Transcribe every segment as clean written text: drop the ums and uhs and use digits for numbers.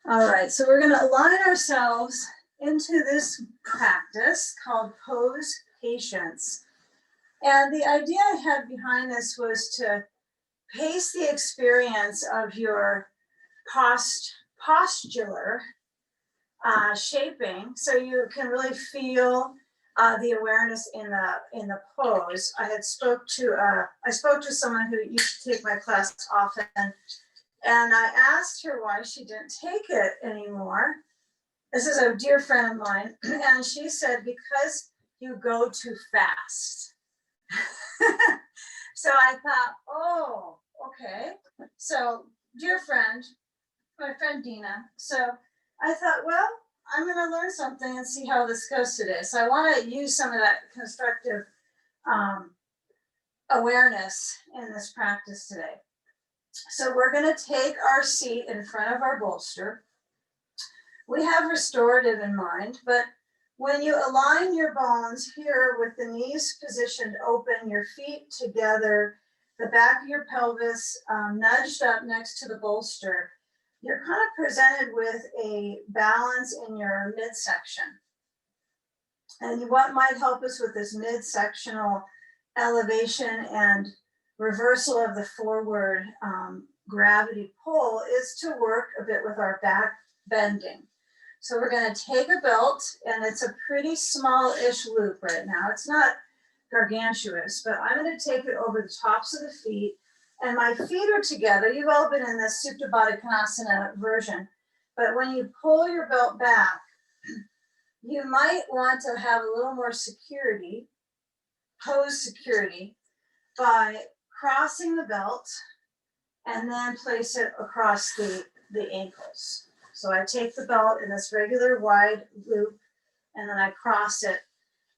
All right, so we're going to align ourselves into this practice called pose patience. And the idea I had behind this was to pace the experience of your postular shaping, so you can really feel the awareness in the pose. I spoke to someone who used to take my class often, and I asked her why she didn't take it anymore. This is a dear friend of mine, and she said, because you go too fast. So I thought, oh, okay. So, dear friend, my friend Dina. So I thought, well, I'm going to learn something and see how this goes today. So I want to use some of that constructive um, awareness in this practice today. So we're going to take our seat in front of our bolster. We have restorative in mind, but when you align your bones here with the knees positioned open, your feet together, the back of your pelvis nudged up next to the bolster, you're kind of presented with a balance in your midsection. And what might help us with this midsectional elevation and reversal of the forward gravity pull is to work a bit with our back bending. So we're going to take a belt, and it's a pretty small-ish loop right now. It's not gargantuous, but I'm going to take it over the tops of the feet, and my feet are together. You've all been in this Supta Baddha Konasana version, but when you pull your belt back, you might want to have a little more security, pose security, by crossing the belt and then place it across the ankles. So I take the belt in this regular wide loop, and then I cross it,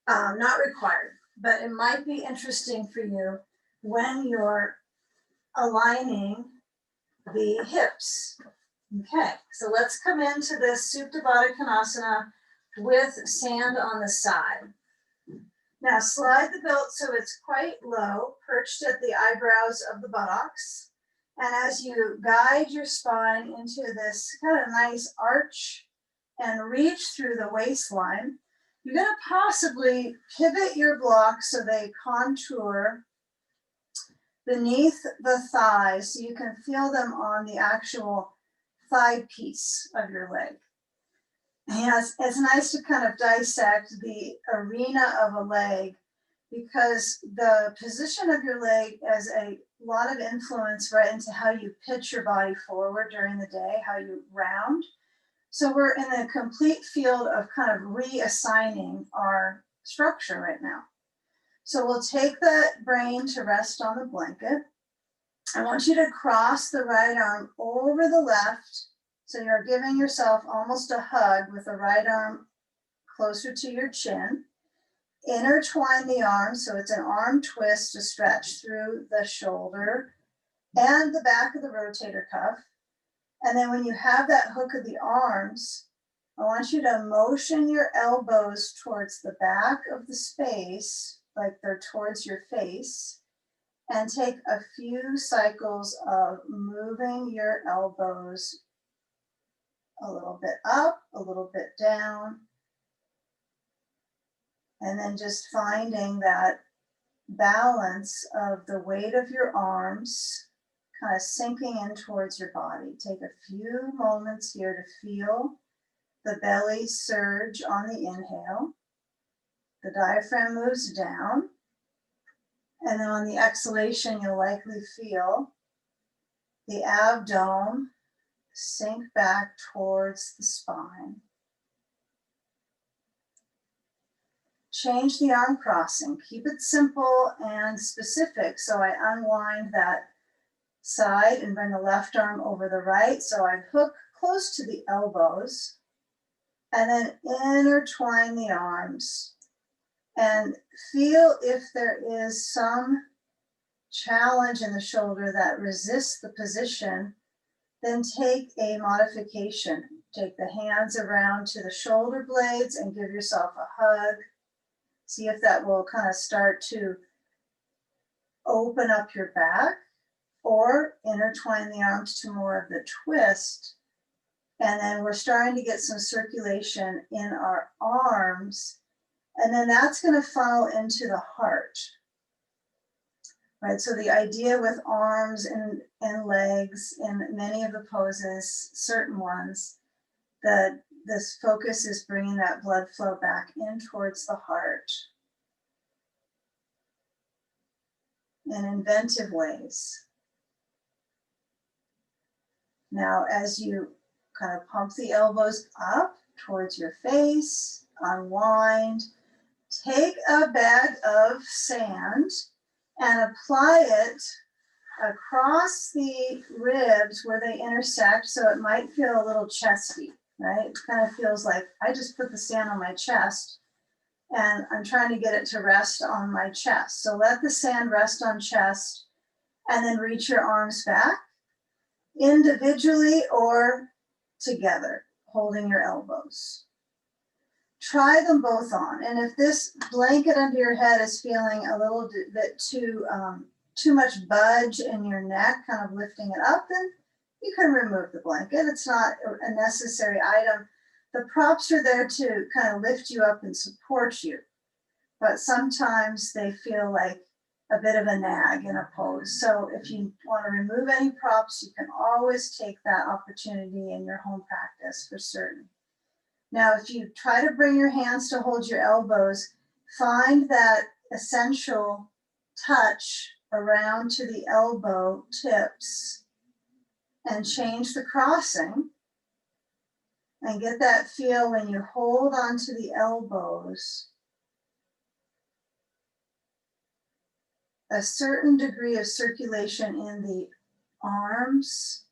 not required, but it might be interesting for you when you're aligning the hips. Okay, so let's come into this Supta Baddha Konasana with sand on the side. Now slide the belt so it's quite low, perched at the eyebrows of the buttocks. And as you guide your spine into this kind of nice arch and reach through the waistline, you're going to possibly pivot your blocks so they contour beneath the thighs so you can feel them on the actual thigh piece of your leg. And it's nice to kind of dissect the arena of a leg, because the position of your leg has a lot of influence right into how you pitch your body forward during the day, how you round. So we're in a complete field of kind of reassigning our structure right now. So we'll take the brain to rest on the blanket. I want you to cross the right arm over the left. So you're giving yourself almost a hug with the right arm closer to your chin. Intertwine the arms, so it's an arm twist to stretch through the shoulder and the back of the rotator cuff. And then when you have that hook of the arms, I want you to motion your elbows towards the back of the space, like they're towards your face, and take a few cycles of moving your elbows a little bit up, a little bit down, and then just finding that balance of the weight of your arms kind of sinking in towards your body. Take a few moments here to feel the belly surge on the inhale. The diaphragm moves down. And then on the exhalation, you'll likely feel the abdomen sink back towards the spine. Change the arm crossing. Keep it simple and specific. So I unwind that side and bring the left arm over the right. So I hook close to the elbows and then intertwine the arms and feel if there is some challenge in the shoulder that resists the position. Then take a modification. Take the hands around to the shoulder blades and give yourself a hug. See if that will kind of start to open up your back, or intertwine the arms to more of the twist And then we're starting to get some circulation in our arms. And then that's going to funnel into the heart. Right, so the idea with arms and legs in many of the poses, certain ones, that this focus is bringing that blood flow back in towards the heart in inventive ways. Now, as you kind of pump the elbows up towards your face, unwind, take a bag of sand and apply it across the ribs where they intersect, so it might feel a little chesty, right? It kind of feels like I just put the sand on my chest and I'm trying to get it to rest on my chest. So let the sand rest on chest and then reach your arms back individually or together, holding your elbows. Try them both on. And if this blanket under your head is feeling a little bit too much budge in your neck, kind of lifting it up, then you can remove the blanket. It's not a necessary item. The props are there to kind of lift you up and support you, but sometimes they feel like a bit of a nag in a pose. So if you want to remove any props, you can always take that opportunity in your home practice for certain. Now, if you try to bring your hands to hold your elbows, find that essential touch around to the elbow tips and change the crossing and get that feel when you hold onto the elbows. A certain degree of circulation in the arms,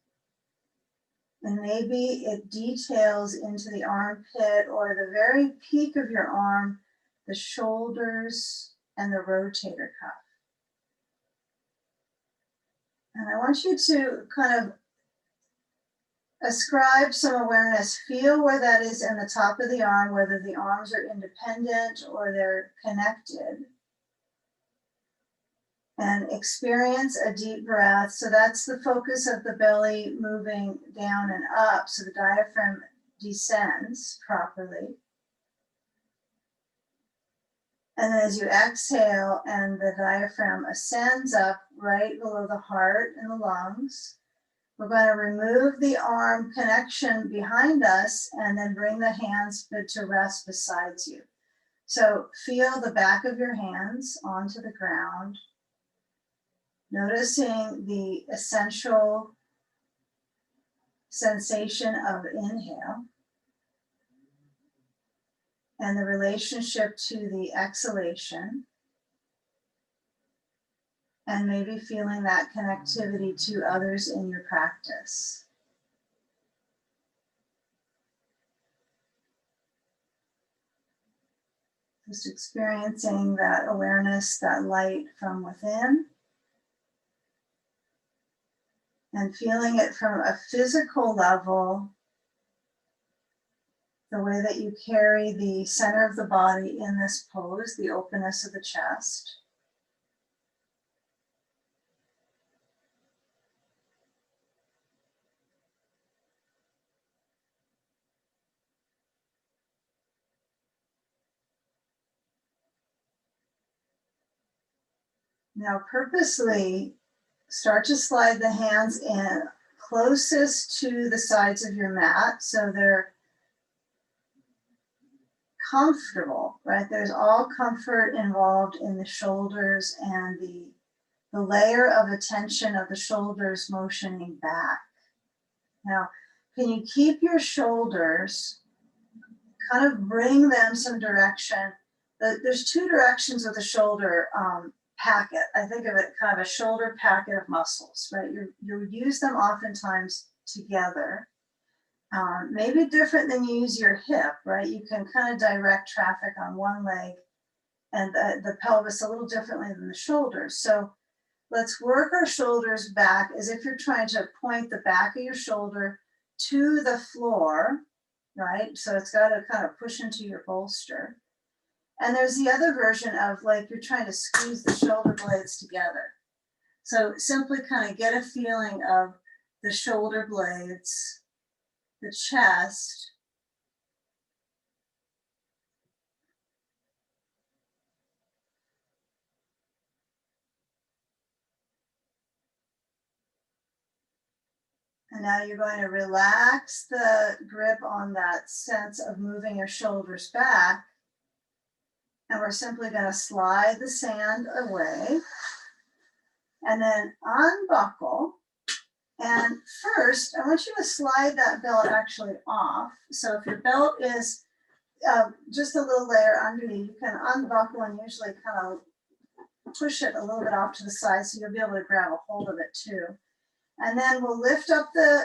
and maybe it details into the armpit or the very peak of your arm, the shoulders and the rotator cuff. And I want you to kind of ascribe some awareness, feel where that is in the top of the arm, whether the arms are independent or they're connected. And experience a deep breath. So that's the focus of the belly moving down and up, so the diaphragm descends properly. And then as you exhale and the diaphragm ascends up right below the heart and the lungs, we're going to remove the arm connection behind us and then bring the hands to rest beside you. So feel the back of your hands onto the ground, noticing the essential sensation of inhale and the relationship to the exhalation, and maybe feeling that connectivity to others in your practice. Just experiencing that awareness, that light from within, and feeling it from a physical level, the way that you carry the center of the body in this pose, the openness of the chest. Now purposely start to slide the hands in closest to the sides of your mat so they're comfortable, right? There's all comfort involved in the shoulders and the layer of attention of the shoulders motioning back. Now, can you keep your shoulders, kind of bring them some direction? There's two directions with the shoulder packet. I think of it kind of a shoulder packet of muscles, right? You use them oftentimes together. Maybe different than you use your hip, right? You can kind of direct traffic on one leg and the pelvis a little differently than the shoulders. So let's work our shoulders back as if you're trying to point the back of your shoulder to the floor, right? So it's got to kind of push into your bolster. And there's the other version of like you're trying to squeeze the shoulder blades together. So simply kind of get a feeling of the shoulder blades the chest. And now you're going to relax the grip on that sense of moving your shoulders back. And we're simply going to slide the sand away and then unbuckle. And first, I want you to slide that belt actually off. So if your belt is just a little layer underneath, you can unbuckle and usually kind of push it a little bit off to the side so you'll be able to grab a hold of it too. And then we'll lift up the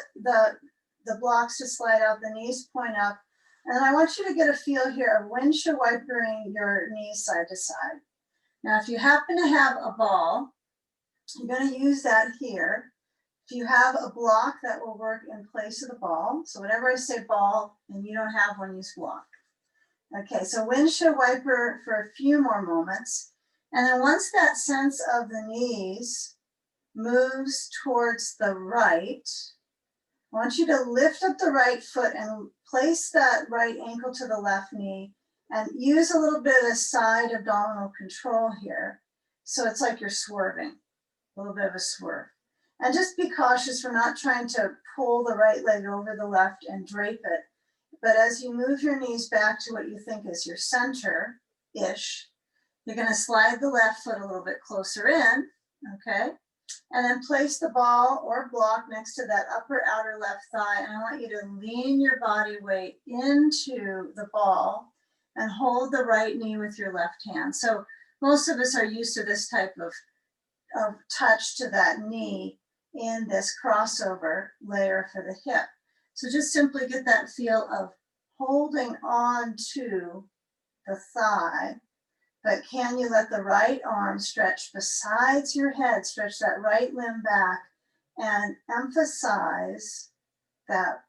blocks to slide out, the knees point up. And I want you to get a feel here of windshield wipering your knees side to side. Now, if you happen to have a ball, you're going to use that here. If you have a block, that will work in place of the ball. So whenever I say ball and you don't have one, use block. Okay, so windshield wiper for a few more moments. And then once that sense of the knees moves towards the right, I want you to lift up the right foot and place that right ankle to the left knee and use a little bit of side abdominal control here. So it's like you're swerving, a little bit of a swerve. And just be cautious for not trying to pull the right leg over the left and drape it. But as you move your knees back to what you think is your center-ish, you're going to slide the left foot a little bit closer in, okay? And then place the ball or block next to that upper outer left thigh. And I want you to lean your body weight into the ball and hold the right knee with your left hand. So most of us are used to this type of touch to that knee in this crossover layer for the hip. So just simply get that feel of holding on to the thigh. But can you let the right arm stretch besides your head, stretch that right limb back and emphasize that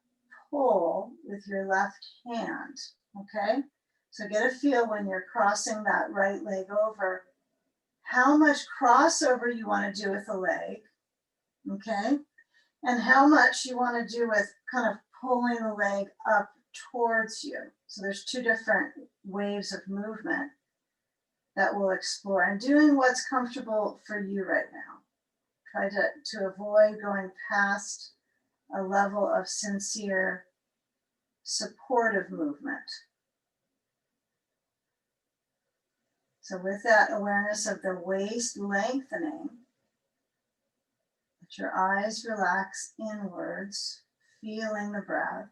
pull with your left hand, okay? So get a feel when you're crossing that right leg over, how much crossover you want to do with the leg, okay? And how much you want to do with kind of pulling the leg up towards you. So there's two different waves of movement that we'll explore, and doing what's comfortable for you right now. Try to avoid going past a level of sincere, supportive movement. So with that awareness of the waist lengthening, let your eyes relax inwards, feeling the breath.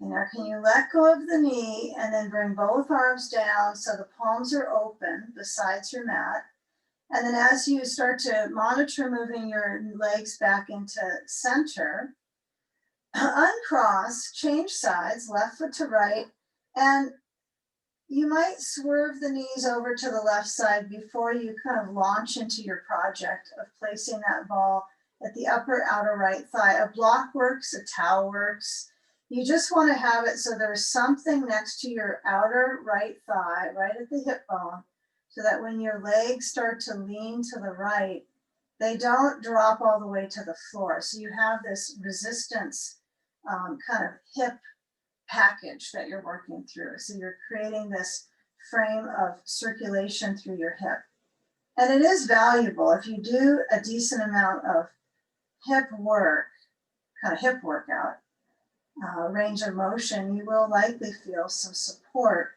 Now, can you let go of the knee and then bring both arms down so the palms are open besides your mat. And then as you start to monitor moving your legs back into center, uncross, change sides, left foot to right, and you might swerve the knees over to the left side before you kind of launch into your project of placing that ball at the upper outer right thigh. A block works, a towel works. You just want to have it so there's something next to your outer right thigh, right at the hip bone, so that when your legs start to lean to the right, they don't drop all the way to the floor. So you have this resistance kind of hip package that you're working through. So you're creating this frame of circulation through your hip. And it is valuable if you do a decent amount of hip work, kind of hip workout, range of motion, you will likely feel some support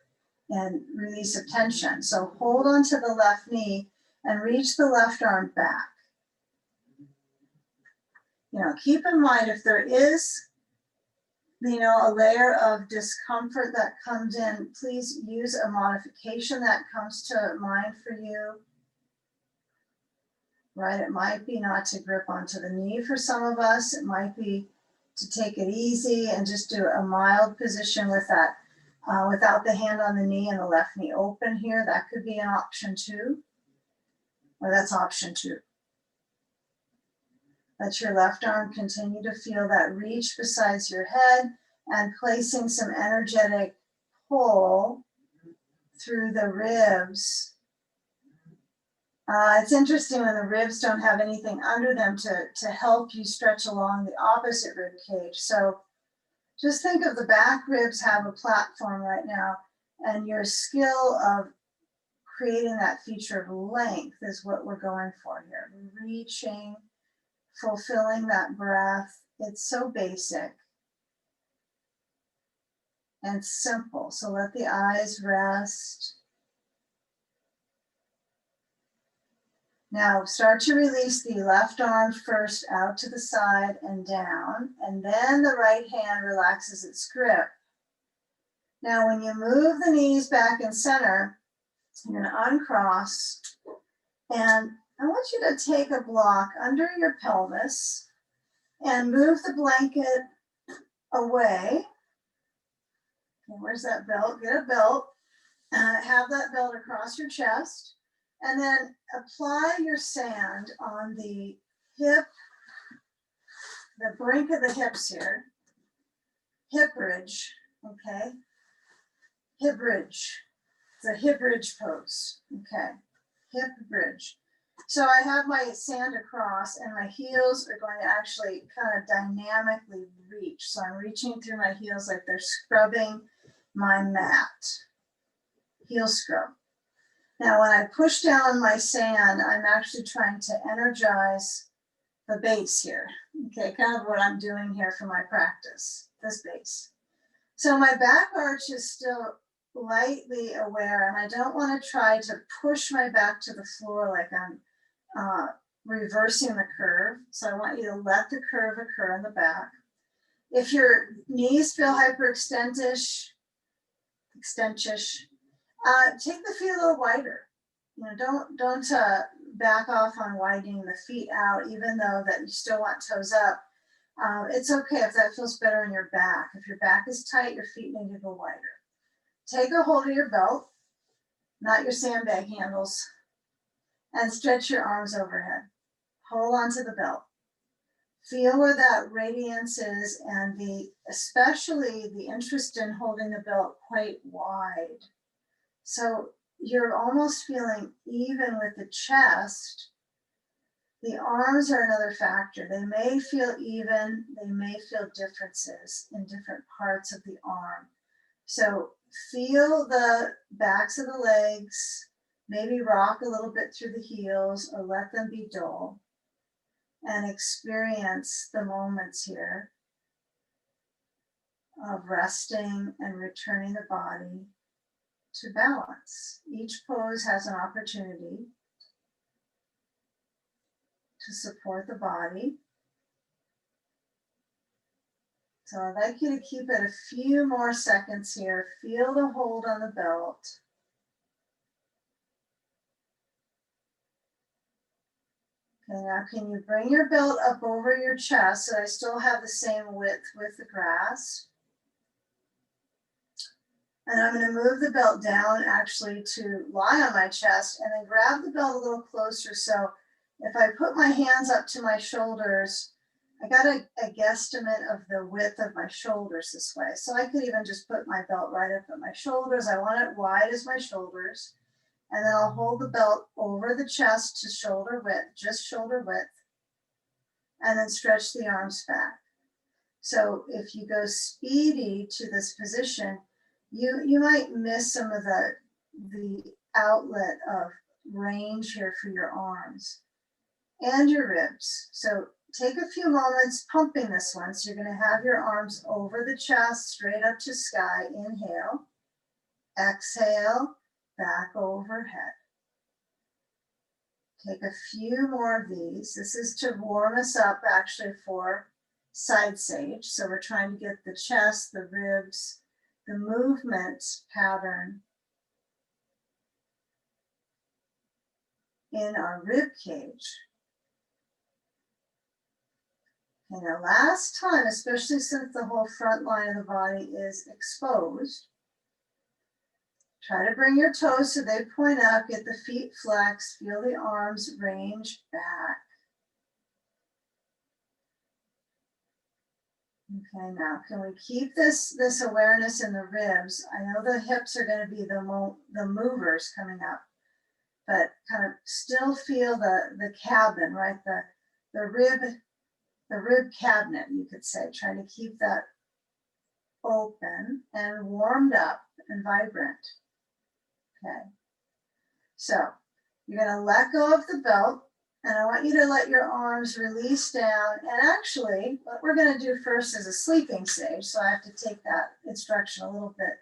and release of tension. So hold on to the left knee and reach the left arm back. Keep in mind if there is, a layer of discomfort that comes in, please use a modification that comes to mind for you. Right? It might be not to grip onto the knee for some of us. It might be to take it easy and just do a mild position with that, without the hand on the knee and the left knee open here. That could be an option too, or that's option 2. Let your left arm continue to feel that reach besides your head and placing some energetic pull through the ribs It's interesting when the ribs don't have anything under them to help you stretch along the opposite rib cage. So just think of the back ribs have a platform right now, and your skill of creating that feature of length is what we're going for here. Reaching, fulfilling that breath. It's so basic and simple. So let the eyes rest. Now start to release the left arm first out to the side and down, and then the right hand relaxes its grip. Now when you move the knees back in center, you're going to uncross, and I want you to take a block under your pelvis and move the blanket away. Okay, where's that belt? Get a belt. Have that belt across your chest, and then apply your sand on the hip, the brink of the hips here. Hip bridge, okay? Hip bridge. It's a hip bridge pose, okay? Hip bridge. So I have my sand across, and my heels are going to actually kind of dynamically reach. So I'm reaching through my heels like they're scrubbing my mat. Heel scrub. Now when I push down my sand, I'm actually trying to energize the base here. Okay, kind of what I'm doing here for my practice, this base. So my back arch is still lightly aware, and I don't want to try to push my back to the floor like I'm reversing the curve. So I want you to let the curve occur in the back. If your knees feel hyperextendish, take the feet a little wider. You know, don't back off on widening the feet out, even though that you still want toes up. It's okay if that feels better in your back. If your back is tight, your feet need to go wider. Take a hold of your belt, not your sandbag handles, and stretch your arms overhead. Hold on to the belt. Feel where that radiance is, and especially the interest in holding the belt quite wide. So you're almost feeling even with the chest. The arms are another factor. They may feel even, they may feel differences in different parts of the arm. So feel the backs of the legs, maybe rock a little bit through the heels or let them be dull, and experience the moments here of resting and returning the body to balance. Each pose has an opportunity to support the body. So I'd like you to keep it a few more seconds here. Feel the hold on the belt. Okay, now can you bring your belt up over your chest so I still have the same width with the grass? And I'm going to move the belt down actually to lie on my chest, and then grab the belt a little closer. So if I put my hands up to my shoulders, I got a guesstimate of the width of my shoulders this way. So I could even just put my belt right up at my shoulders. I want it wide as my shoulders. And then I'll hold the belt over the chest to shoulder width, just shoulder width. And then stretch the arms back. So if you go speedy to this position, you might miss some of the outlet of range here for your arms and your ribs. So take a few moments pumping this one. So you're going to have your arms over the chest, straight up to sky. Inhale, exhale, back overhead. Take a few more of these. This is to warm us up actually for side sage. So we're trying to get the chest, the ribs, the movement pattern in our rib cage. And the last time, especially since the whole front line of the body is exposed, try to bring your toes so they point up, get the feet flexed, feel the arms range back. Okay, now can we keep this awareness in the ribs? I know the hips are going to be the movers coming up. but kind of still feel the cabin, right? The rib cabinet, you could say, trying to keep that open and warmed up and vibrant. Okay. So you're going to let go of the belt, and I want you to let your arms release down. And actually, what we're going to do first is a sleeping stage. So I have to take that instruction a little bit,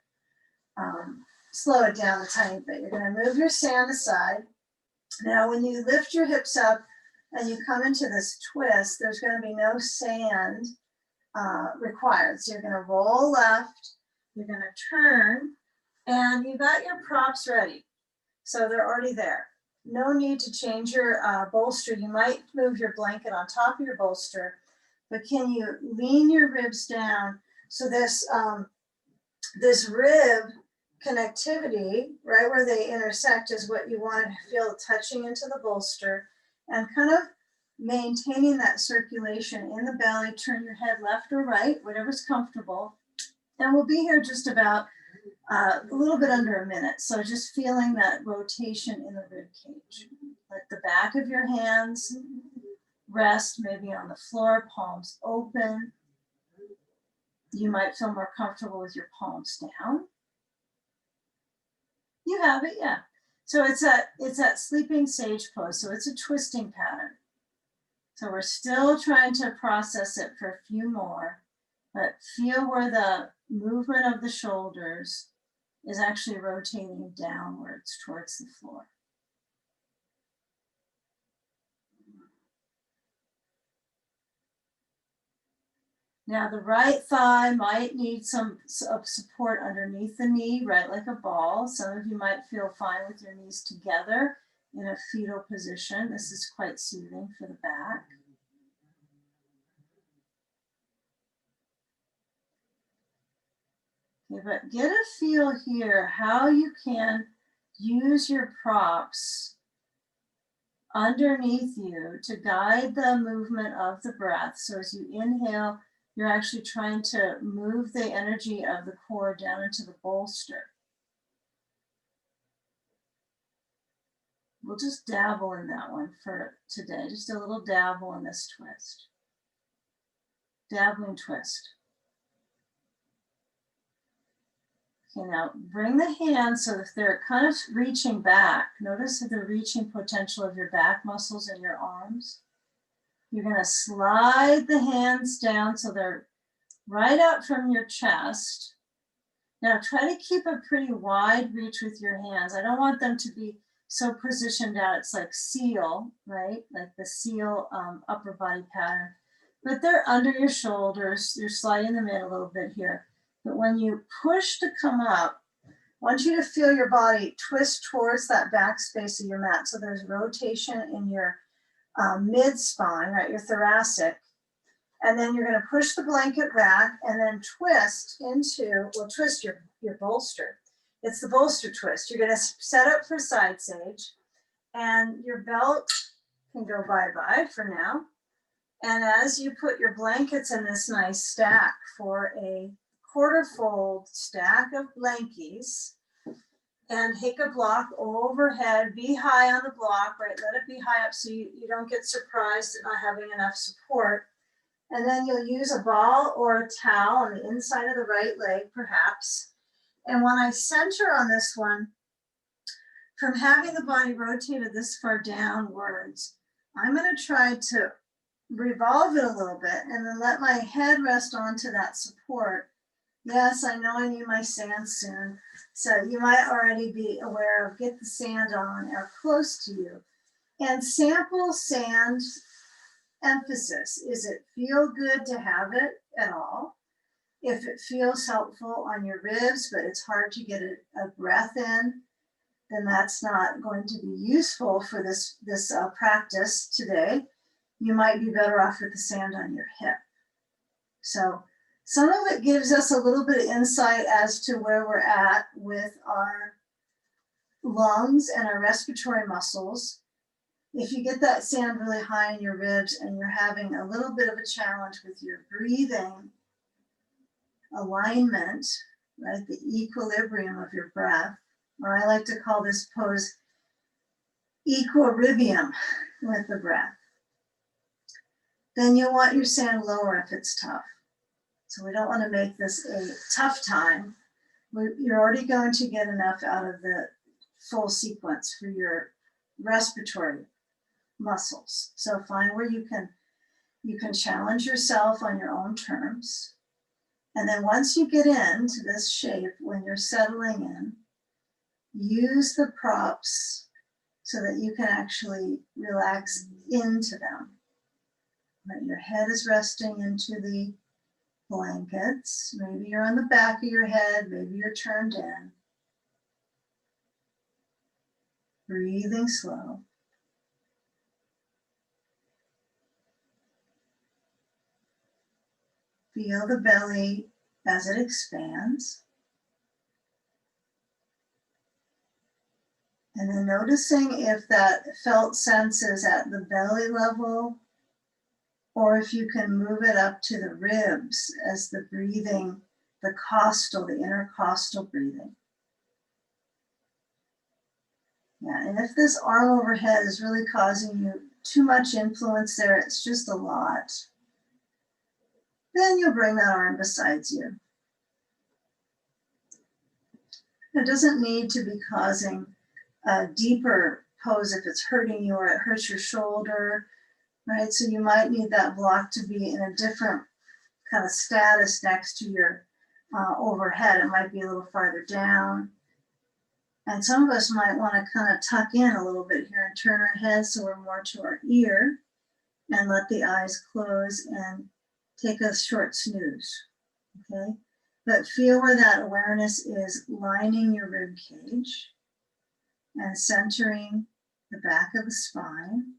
slow it down a tiny bit. You're going to move your sand aside. Now, when you lift your hips up and you come into this twist, there's going to be no sand required. So you're going to roll left, you're going to turn, and you got your props ready. So they're already there. No need to change your bolster. You might move your blanket on top of your bolster, but can you lean your ribs down? So this rib connectivity, right where they intersect, is what you want to feel touching into the bolster, and kind of maintaining that circulation in the belly. Turn your head left or right, whatever's comfortable. And we'll be here just about a little bit under a minute. So just feeling that rotation in the rib cage. Let the back of your hands rest maybe on the floor, palms open. You might feel more comfortable with your palms down. You have it, yeah. So it's that sleeping sage pose. So it's a twisting pattern. So we're still trying to process it for a few more, but feel where the movement of the shoulders is actually rotating downwards towards the floor. Now the right thigh might need some support underneath the knee, right, like a ball. Some of you might feel fine with your knees together in a fetal position. This is quite soothing for the back. Okay, but get a feel here how you can use your props underneath you to guide the movement of the breath. So as you inhale, you're actually trying to move the energy of the core down into the bolster. We'll just dabble in that one for today. Just a little dabble in this twist. Dabbling twist. Okay, now bring the hands so if they're kind of reaching back, notice the reaching potential of your back muscles and your arms. You're going to slide the hands down so they're right out from your chest. Now try to keep a pretty wide reach with your hands. I don't want them to be so positioned out. It's like seal, right? Like the seal upper body pattern. But they're under your shoulders. You're sliding them in a little bit here. But when you push to come up, I want you to feel your body twist towards that back space of your mat. So there's rotation in your mid spine, right? Your thoracic. And then you're going to push the blanket back and then twist into, well, twist your bolster. It's the bolster twist. You're going to set up for side sage, and your belt can go bye-bye for now. And as you put your blankets in this nice stack for a quarter fold stack of blankies, and take a block overhead, be high on the block, right? Let it be high up so you don't get surprised at not having enough support. And then you'll use a ball or a towel on the inside of the right leg, perhaps. And when I center on this one, from having the body rotated this far downwards, I'm going to try to revolve it a little bit and then let my head rest onto that support. Yes, I know I need my sand soon. So you might already be aware of get the sand on or close to you. And sample sand emphasis. Is it feel good to have it at all? If it feels helpful on your ribs, but it's hard to get a breath in, then that's not going to be useful for this practice today. You might be better off with the sand on your hip. So some of it gives us a little bit of insight as to where we're at with our lungs and our respiratory muscles. If you get that sand really high in your ribs and you're having a little bit of a challenge with your breathing alignment, right, the equilibrium of your breath, or I like to call this pose equilibrium with the breath. Then you'll want your sand lower if it's tough. So we don't want to make this a tough time. You're already going to get enough out of the full sequence for your respiratory muscles. So find where you can challenge yourself on your own terms. And then once you get into this shape, when you're settling in, use the props so that you can actually relax into them. Right? Your head is resting into the blankets. Maybe you're on the back of your head, maybe you're turned in. Breathing slow. Feel the belly as it expands. And then noticing if that felt sense is at the belly level, or if you can move it up to the ribs as the breathing, the costal, the intercostal breathing. Yeah, and if this arm overhead is really causing you too much influence there, it's just a lot, then you'll bring that arm beside you. It doesn't need to be causing a deeper pose if it's hurting you or it hurts your shoulder, right? So you might need that block to be in a different kind of status next to your overhead. It might be a little farther down. And some of us might want to kind of tuck in a little bit here and turn our head so we're more to our ear, and let the eyes close and take a short snooze, okay? But feel where that awareness is lining your rib cage and centering the back of the spine.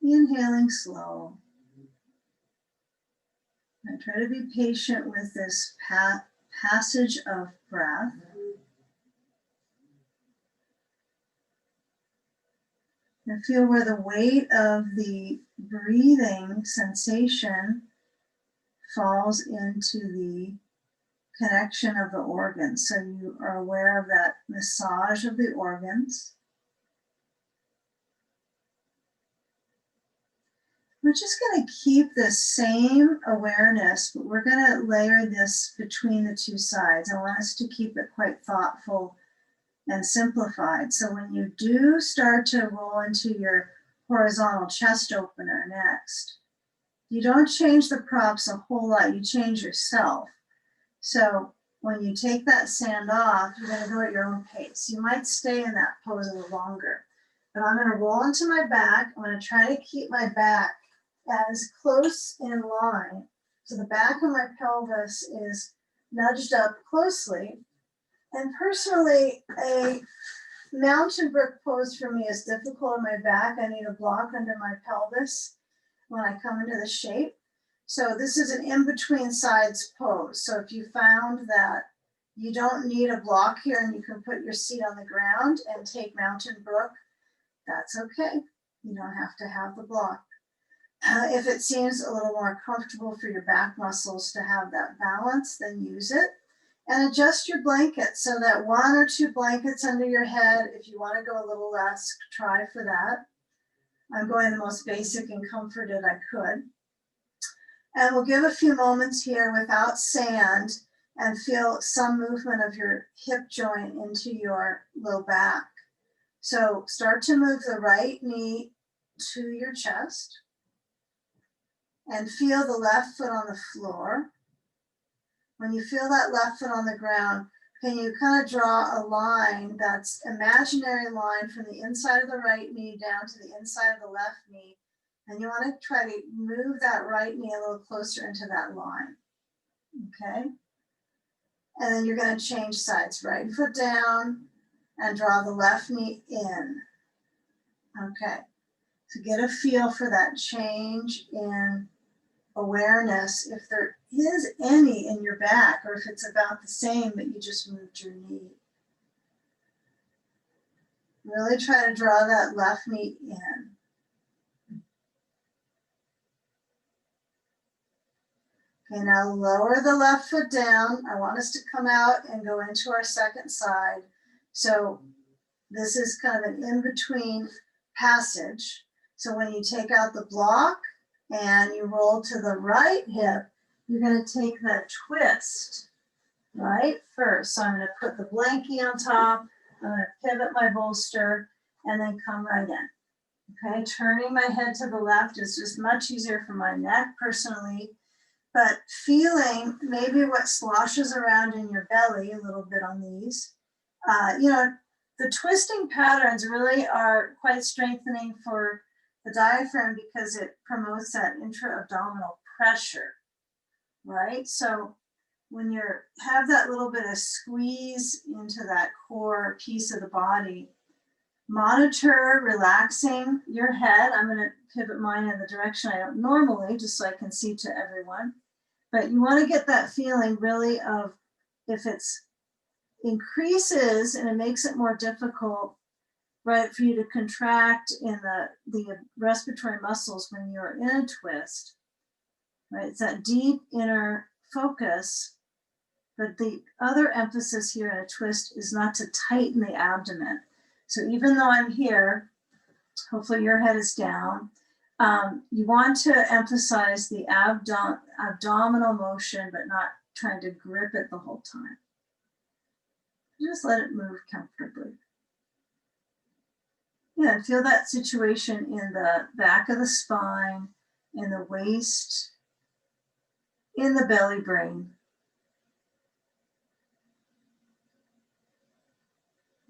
Inhaling slow. And try to be patient with this passage of breath. And feel where the weight of the breathing sensation falls into the connection of the organs. So you are aware of that massage of the organs. We're just going to keep the same awareness, but we're going to layer this between the two sides. I want us to keep it quite thoughtful and simplified. So when you do start to roll into your horizontal chest opener next, you don't change the props a whole lot, you change yourself. So when you take that sand off, you're going to go at your own pace. You might stay in that pose a little longer, but I'm going to roll into my back. I'm going to try to keep my back as close in line. So the back of my pelvis is nudged up closely. And personally, a mountain brick pose for me is difficult on my back. I need a block under my pelvis when I come into the shape. So this is an in-between sides pose. So if you found that you don't need a block here and you can put your seat on the ground and take mountain brook, that's okay. You don't have to have the block. If it seems a little more comfortable for your back muscles to have that balance, then use it. And adjust your blanket so that 1 or 2 blankets under your head. If you want to go a little less, try for that. I'm going the most basic and comforted I could. And we'll give a few moments here without sand and feel some movement of your hip joint into your low back. So start to move the right knee to your chest and feel the left foot on the floor. When you feel that left foot on the ground, can you kind of draw a line that's imaginary line from the inside of the right knee down to the inside of the left knee? And you want to try to move that right knee a little closer into that line, okay? And then you're going to change sides, right foot down and draw the left knee in, okay? So get a feel for that change in awareness, if there is any in your back, or if it's about the same, but you just moved your knee. Really try to draw that left knee in. Okay, now lower the left foot down. I want us to come out and go into our second side. So This is kind of an in-between passage. So when you take out the block and you roll to the right hip, you're going to take that twist right first. So I'm going to put the blankie on top, I'm going to pivot my bolster, and then come right in. Okay, turning my head to the left is just much easier for my neck personally, but feeling maybe what sloshes around in your belly a little bit on these. The twisting patterns really are quite strengthening for the diaphragm because it promotes that intra-abdominal pressure, right? So when you have that little bit of squeeze into that core piece of the body, monitor relaxing your head. I'm going to pivot mine in the direction I don't normally, just so I can see to everyone. But you want to get that feeling really of if it's increases and it makes it more difficult, right, for you to contract in the respiratory muscles when you're in a twist, right? It's that deep inner focus. But the other emphasis here in a twist is not to tighten the abdomen. So even though I'm here, hopefully your head is down, you want to emphasize the abdominal motion, but not trying to grip it the whole time. Just let it move comfortably. Yeah, feel that situation in the back of the spine, in the waist, in the belly brain.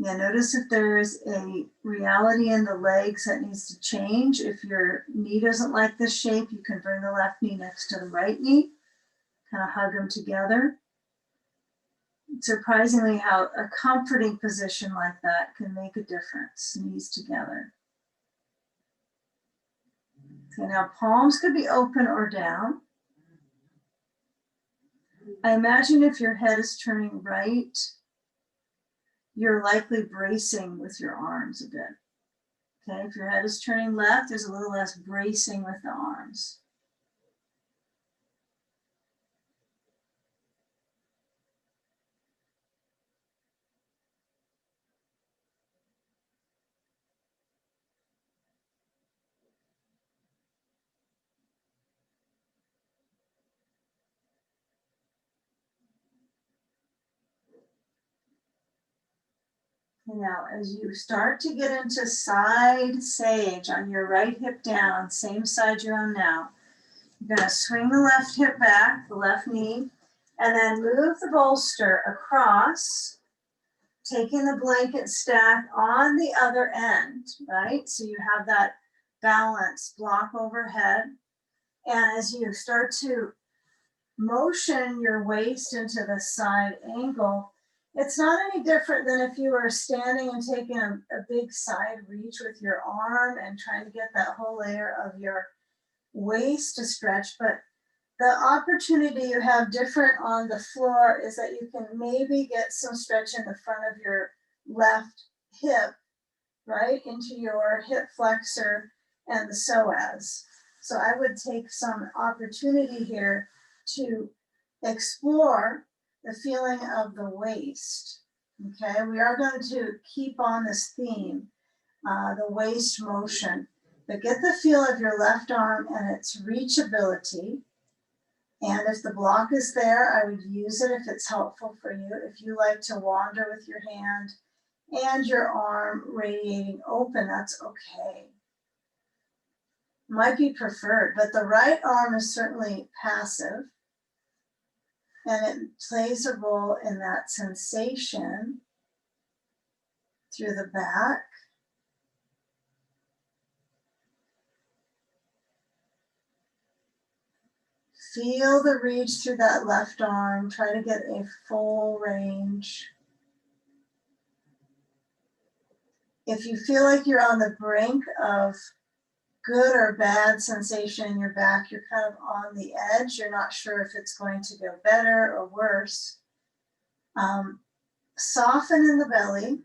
Yeah, notice if there's a reality in the legs that needs to change. If your knee doesn't like this shape, you can bring the left knee next to the right knee, kind of hug them together. Surprisingly, how a comforting position like that can make a difference, knees together. Okay, now palms could be open or down. I imagine if your head is turning right, you're likely bracing with your arms a bit. Okay, if your head is turning left, there's a little less bracing with the arms. Now, as you start to get into side sage on your right hip down, same side you're on now, you're going to swing the left hip back, the left knee, and then move the bolster across, taking the blanket stack on the other end, right? So you have that balance block overhead. And as you start to motion your waist into the side angle, it's not any different than if you were standing and taking a big side reach with your arm and trying to get that whole layer of your waist to stretch. But the opportunity you have different on the floor is that you can maybe get some stretch in the front of your left hip, right, into your hip flexor and the psoas. So I would take some opportunity here to explore the feeling of the waist. Okay, we are going to keep on this theme, the waist motion, but get the feel of your left arm and its reachability. And if the block is there, I would use it if it's helpful for you. If you like to wander with your hand and your arm radiating open, that's okay. Might be preferred, but the right arm is certainly passive. And it plays a role in that sensation through the back. Feel the reach through that left arm. Try to get a full range. If you feel like you're on the brink of good or bad sensation in your back, you're kind of on the edge. You're not sure if it's going to go better or worse. Soften in the belly,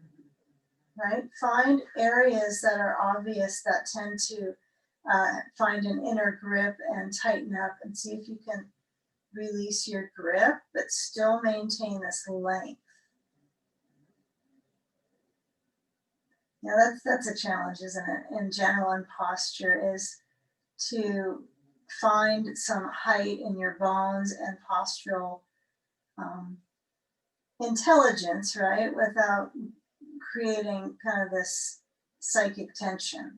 right? Find areas that are obvious that tend to find an inner grip and tighten up, and see if you can release your grip, but still maintain this length. Yeah, that's a challenge, isn't it? In general, in posture, is to find some height in your bones and postural um, intelligence, right? Without creating kind of this psychic tension,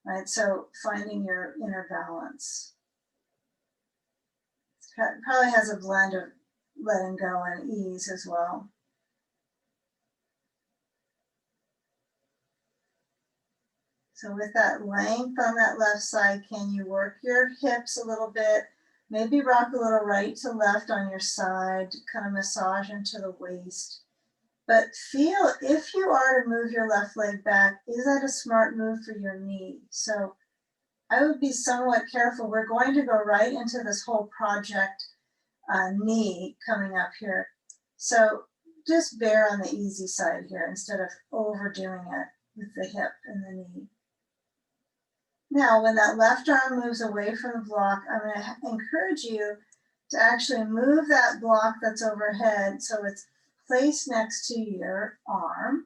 right? So finding your inner balance. It probably has a blend of letting go and ease as well. So with that length on that left side, can you work your hips a little bit? Maybe rock a little right to left on your side, kind of massage into the waist. But feel, if you are to move your left leg back, is that a smart move for your knee? So I would be somewhat careful. We're going to go right into this whole project knee coming up here. So just bear on the easy side here instead of overdoing it with the hip and the knee. Now, when that left arm moves away from the block, I'm going to encourage you to actually move that block that's overhead so it's placed next to your arm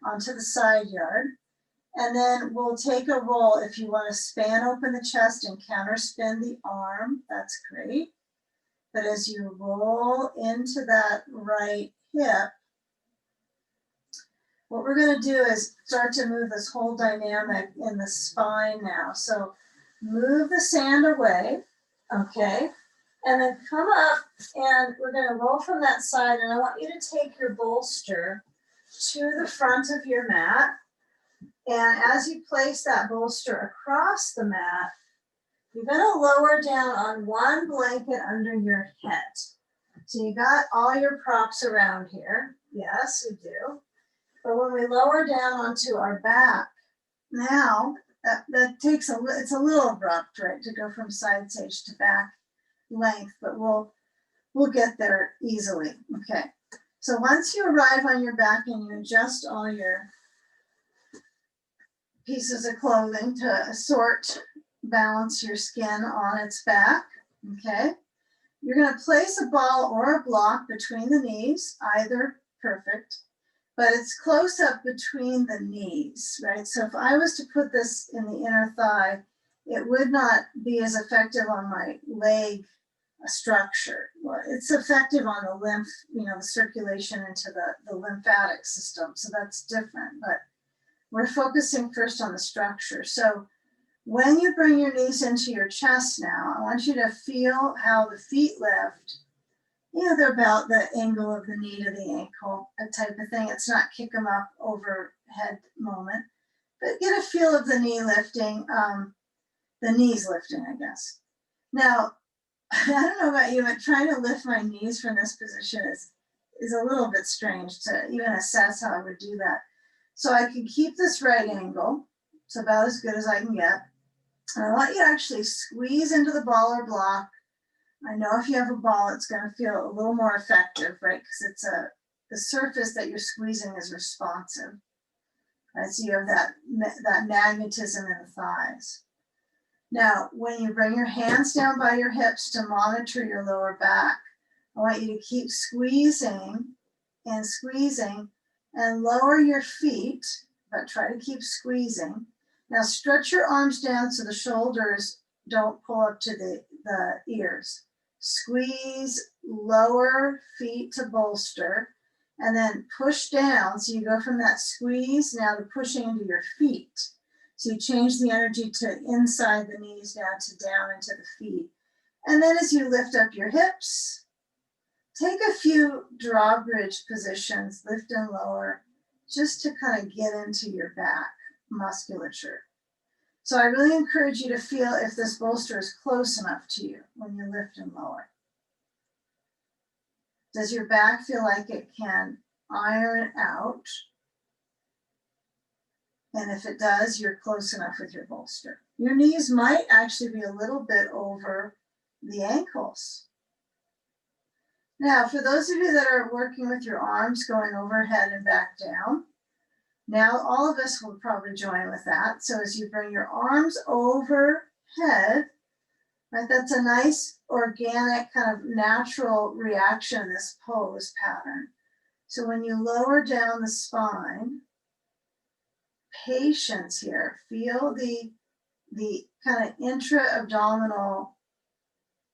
onto the side yard. And then we'll take a roll. If you want to span open the chest and counter spin the arm, that's great. But as you roll into that right hip, what we're going to do is start to move this whole dynamic in the spine now. So move the sand away, okay? And then come up and we're going to roll from that side. And I want you to take your bolster to the front of your mat. And as you place that bolster across the mat, you're going to lower down on one blanket under your head. So you got all your props around here. Yes, we do. But when we lower down onto our back, now that takes it's a little abrupt, right, to go from side stage to back length, but we'll get there easily. Okay. So once you arrive on your back and you adjust all your pieces of clothing to balance your skin on its back, okay, you're going to place a ball or a block between the knees, either perfect, but it's close up between the knees, right? So if I was to put this in the inner thigh, it would not be as effective on my leg structure. Well, it's effective on the lymph, the circulation into the lymphatic system. So that's different, but we're focusing first on the structure. So when you bring your knees into your chest now, I want you to feel how the feet lift. They're about the angle of the knee to the ankle, a type of thing. It's not kick them up overhead moment, but get a feel of the knee lifting, the knees lifting, I guess. Now, I don't know about you, but trying to lift my knees from this position is a little bit strange to even assess how I would do that. So I can keep this right angle. It's about as good as I can get. And I want you to actually squeeze into the ball or block. I know if you have a ball, it's going to feel a little more effective, right? Because the surface that you're squeezing is responsive, right? So you have that magnetism in the thighs. Now, when you bring your hands down by your hips to monitor your lower back, I want you to keep squeezing and squeezing and lower your feet, but try to keep squeezing. Now stretch your arms down so the shoulders don't pull up to the ears. Squeeze, lower feet to bolster, and then push down. So you go from that squeeze now to pushing into your feet. So you change the energy to inside the knees down to down into the feet. And then as you lift up your hips, take a few drawbridge positions, lift and lower, just to kind of get into your back musculature. So I really encourage you to feel if this bolster is close enough to you when you lift and lower. Does your back feel like it can iron out? And if it does, you're close enough with your bolster. Your knees might actually be a little bit over the ankles. Now, for those of you that are working with your arms going overhead and back down, now all of us will probably join with that. So as you bring your arms overhead, right, that's a nice organic kind of natural reaction, this pose pattern. So when you lower down the spine, patience here. Feel the kind of intra-abdominal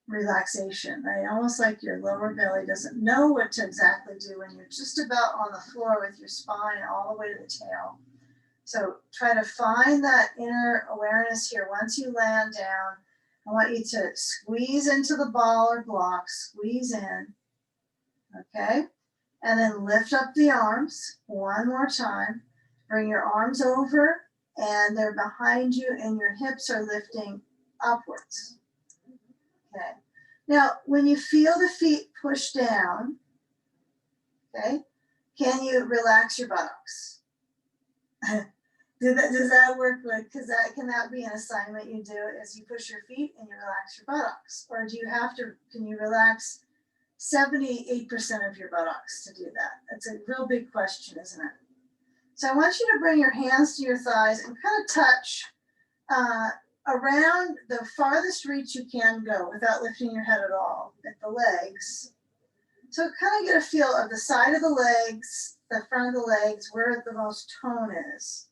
relaxation, right? Almost like your lower belly doesn't know what to exactly do when you're just about on the floor with your spine all the way to the tail. So try to find that inner awareness here. Once you land down, I want you to squeeze into the ball or block, squeeze in, okay? And then lift up the arms one more time. Bring your arms over and they're behind you and your hips are lifting upwards. Okay. Now, when you feel the feet push down, okay, can you relax your buttocks? Does that work? Like, can that be an assignment you do as you push your feet and you relax your buttocks? Or do you have to, can you relax 78% of your buttocks to do that? That's a real big question, isn't it? So I want you to bring your hands to your thighs and kind of touch around the farthest reach you can go without lifting your head at all at the legs. So kind of get a feel of the side of the legs, the front of the legs, where the most tone is.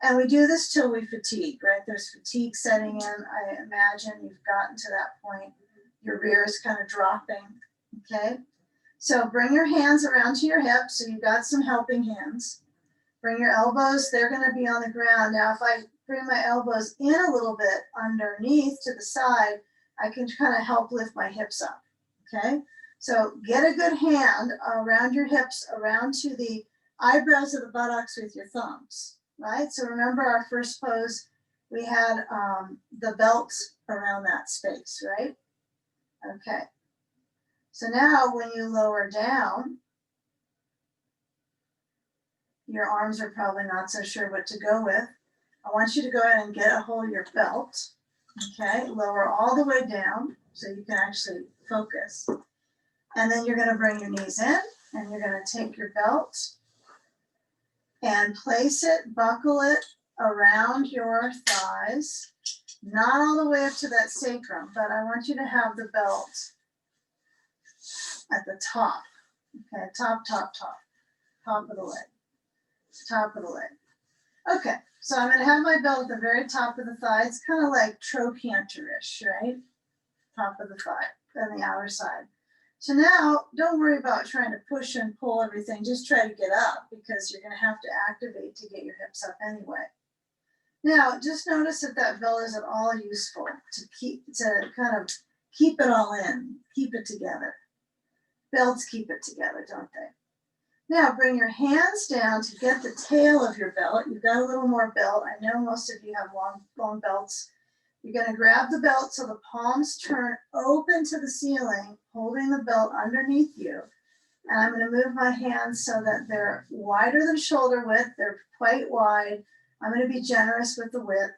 And we do this till we fatigue, right? There's fatigue setting in. I imagine you've gotten to that point. Your rear is kind of dropping, okay? So bring your hands around to your hips. So you've got some helping hands. Bring your elbows, they're gonna be on the ground. Now, if I bring my elbows in a little bit underneath to the side, I can kind of help lift my hips up, okay? So get a good hand around your hips, around to the eyebrows of the buttocks with your thumbs, right? So remember our first pose, we had the belt around that space, right? Okay. So now when you lower down, your arms are probably not so sure what to go with. I want you to go ahead and get a hold of your belt, okay? Lower all the way down so you can actually focus. And then you're gonna bring your knees in and you're gonna take your belt and place it, buckle it around your thighs, not all the way up to that sacrum, but I want you to have the belt at the top, okay? Top of the leg. Top of the leg. Okay, so I'm gonna have my belt at the very top of the thigh. It's kind of like trochanterish, right? Top of the thigh on the outer side. So now, don't worry about trying to push and pull everything. Just try to get up because you're gonna have to activate to get your hips up anyway. Now, just notice if that belt is at all useful to kind of keep it all in, keep it together. Belts keep it together, don't they? Now bring your hands down to get the tail of your belt. You've got a little more belt. I know most of you have long belts. You're going to grab the belt so the palms turn open to the ceiling, holding the belt underneath you. And I'm going to move my hands so that they're wider than shoulder width. They're quite wide. I'm going to be generous with the width.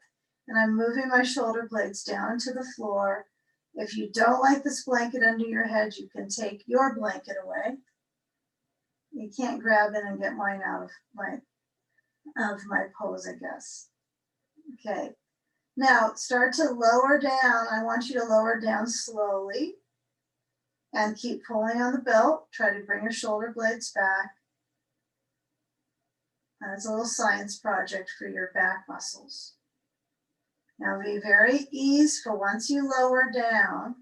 And I'm moving my shoulder blades down to the floor. If you don't like this blanket under your head, you can take your blanket away. You can't grab it and get mine out of my pose, I guess. Okay. Now start to lower down. I want you to lower down slowly and keep pulling on the belt. Try to bring your shoulder blades back. That's a little science project for your back muscles. Now be very easeful once you lower down,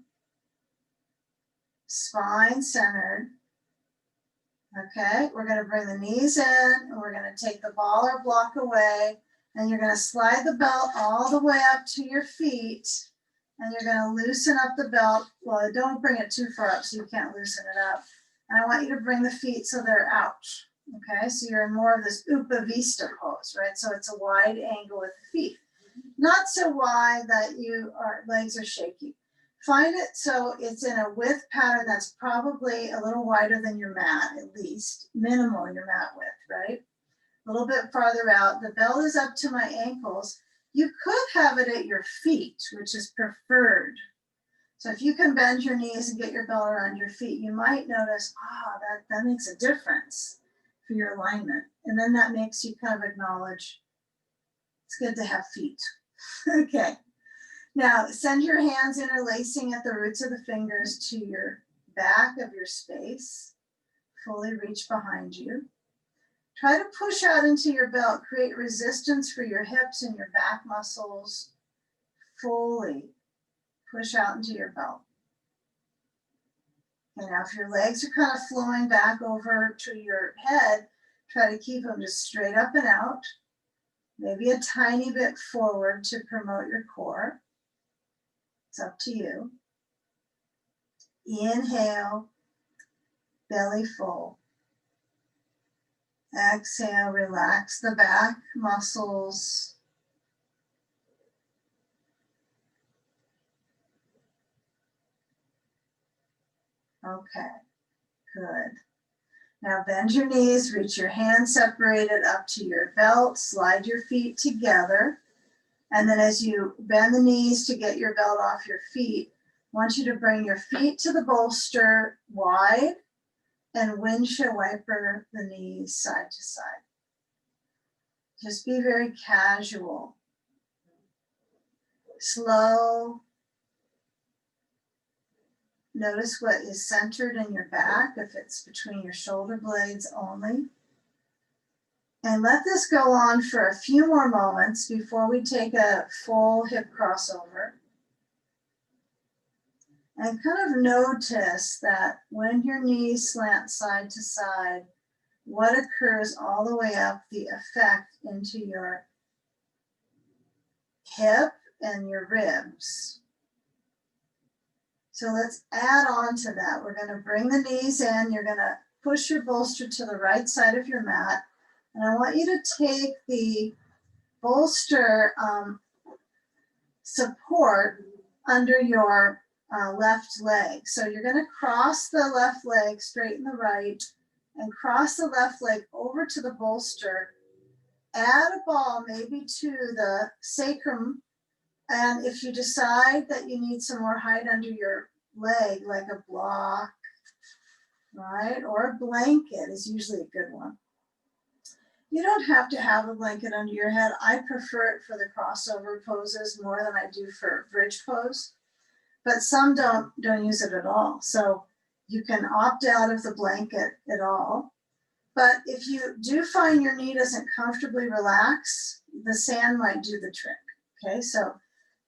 spine centered. Okay, we're going to bring the knees in and we're going to take the ball or block away and you're going to slide the belt all the way up to your feet and you're going to loosen up the belt. Well, don't bring it too far up so you can't loosen it up. And I want you to bring the feet so they're out. Okay, so you're in more of this Upavista pose, right? So it's a wide angle with the feet. Not so wide that your legs are shaky. Find it so it's in a width pattern that's probably a little wider than your mat, at least, minimal your mat width, right? A little bit farther out. The belt is up to my ankles. You could have it at your feet, which is preferred. So if you can bend your knees and get your belt around your feet, you might notice, that makes a difference for your alignment. And then that makes you kind of acknowledge it's good to have feet. Okay. Now, send your hands interlacing at the roots of the fingers to your back of your space. Fully reach behind you. Try to push out into your belt, create resistance for your hips and your back muscles. Fully push out into your belt. And now if your legs are kind of flowing back over to your head, try to keep them just straight up and out. Maybe a tiny bit forward to promote your core. It's up to you. Inhale, belly full. Exhale, relax the back muscles. Okay, good. Now bend your knees, reach your hands separated up to your belt, slide your feet together. And then as you bend the knees to get your belt off your feet, I want you to bring your feet to the bolster wide and windshield wiper the knees side to side. Just be very casual. Slow. Notice what is centered in your back, if it's between your shoulder blades only. And let this go on for a few more moments before we take a full hip crossover. And kind of notice that when your knees slant side to side, what occurs all the way up the effect into your hip and your ribs. So let's add on to that. We're going to bring the knees in. You're going to push your bolster to the right side of your mat. And I want you to take the bolster support under your left leg. So you're going to cross the left leg, straighten the right, and cross the left leg over to the bolster. Add a ball maybe to the sacrum. And if you decide that you need some more height under your leg, like a block, right, or a blanket is usually a good one. You don't have to have a blanket under your head. I prefer it for the crossover poses more than I do for bridge pose, but some don't use it at all. So you can opt out of the blanket at all. But if you do find your knee doesn't comfortably relax, the sand might do the trick, okay? So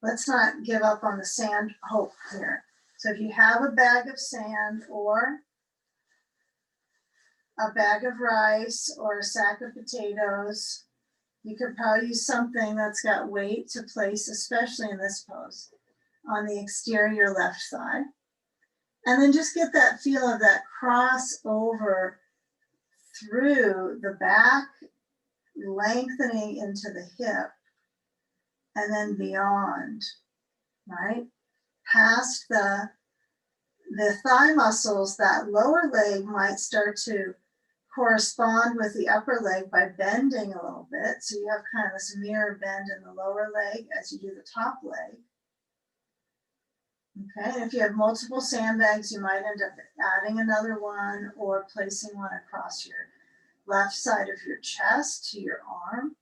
let's not give up on the sand hope here. So if you have a bag of sand or a bag of rice or a sack of potatoes, you could probably use something that's got weight to place, especially in this pose, on the exterior left thigh. And then just get that feel of that crossover through the back, lengthening into the hip, and then beyond, right? Past the thigh muscles, that lower leg might start to correspond with the upper leg by bending a little bit. So you have kind of this mirror bend in the lower leg as you do the top leg. Okay, and if you have multiple sandbags, you might end up adding another one or placing one across your left side of your chest to your arm.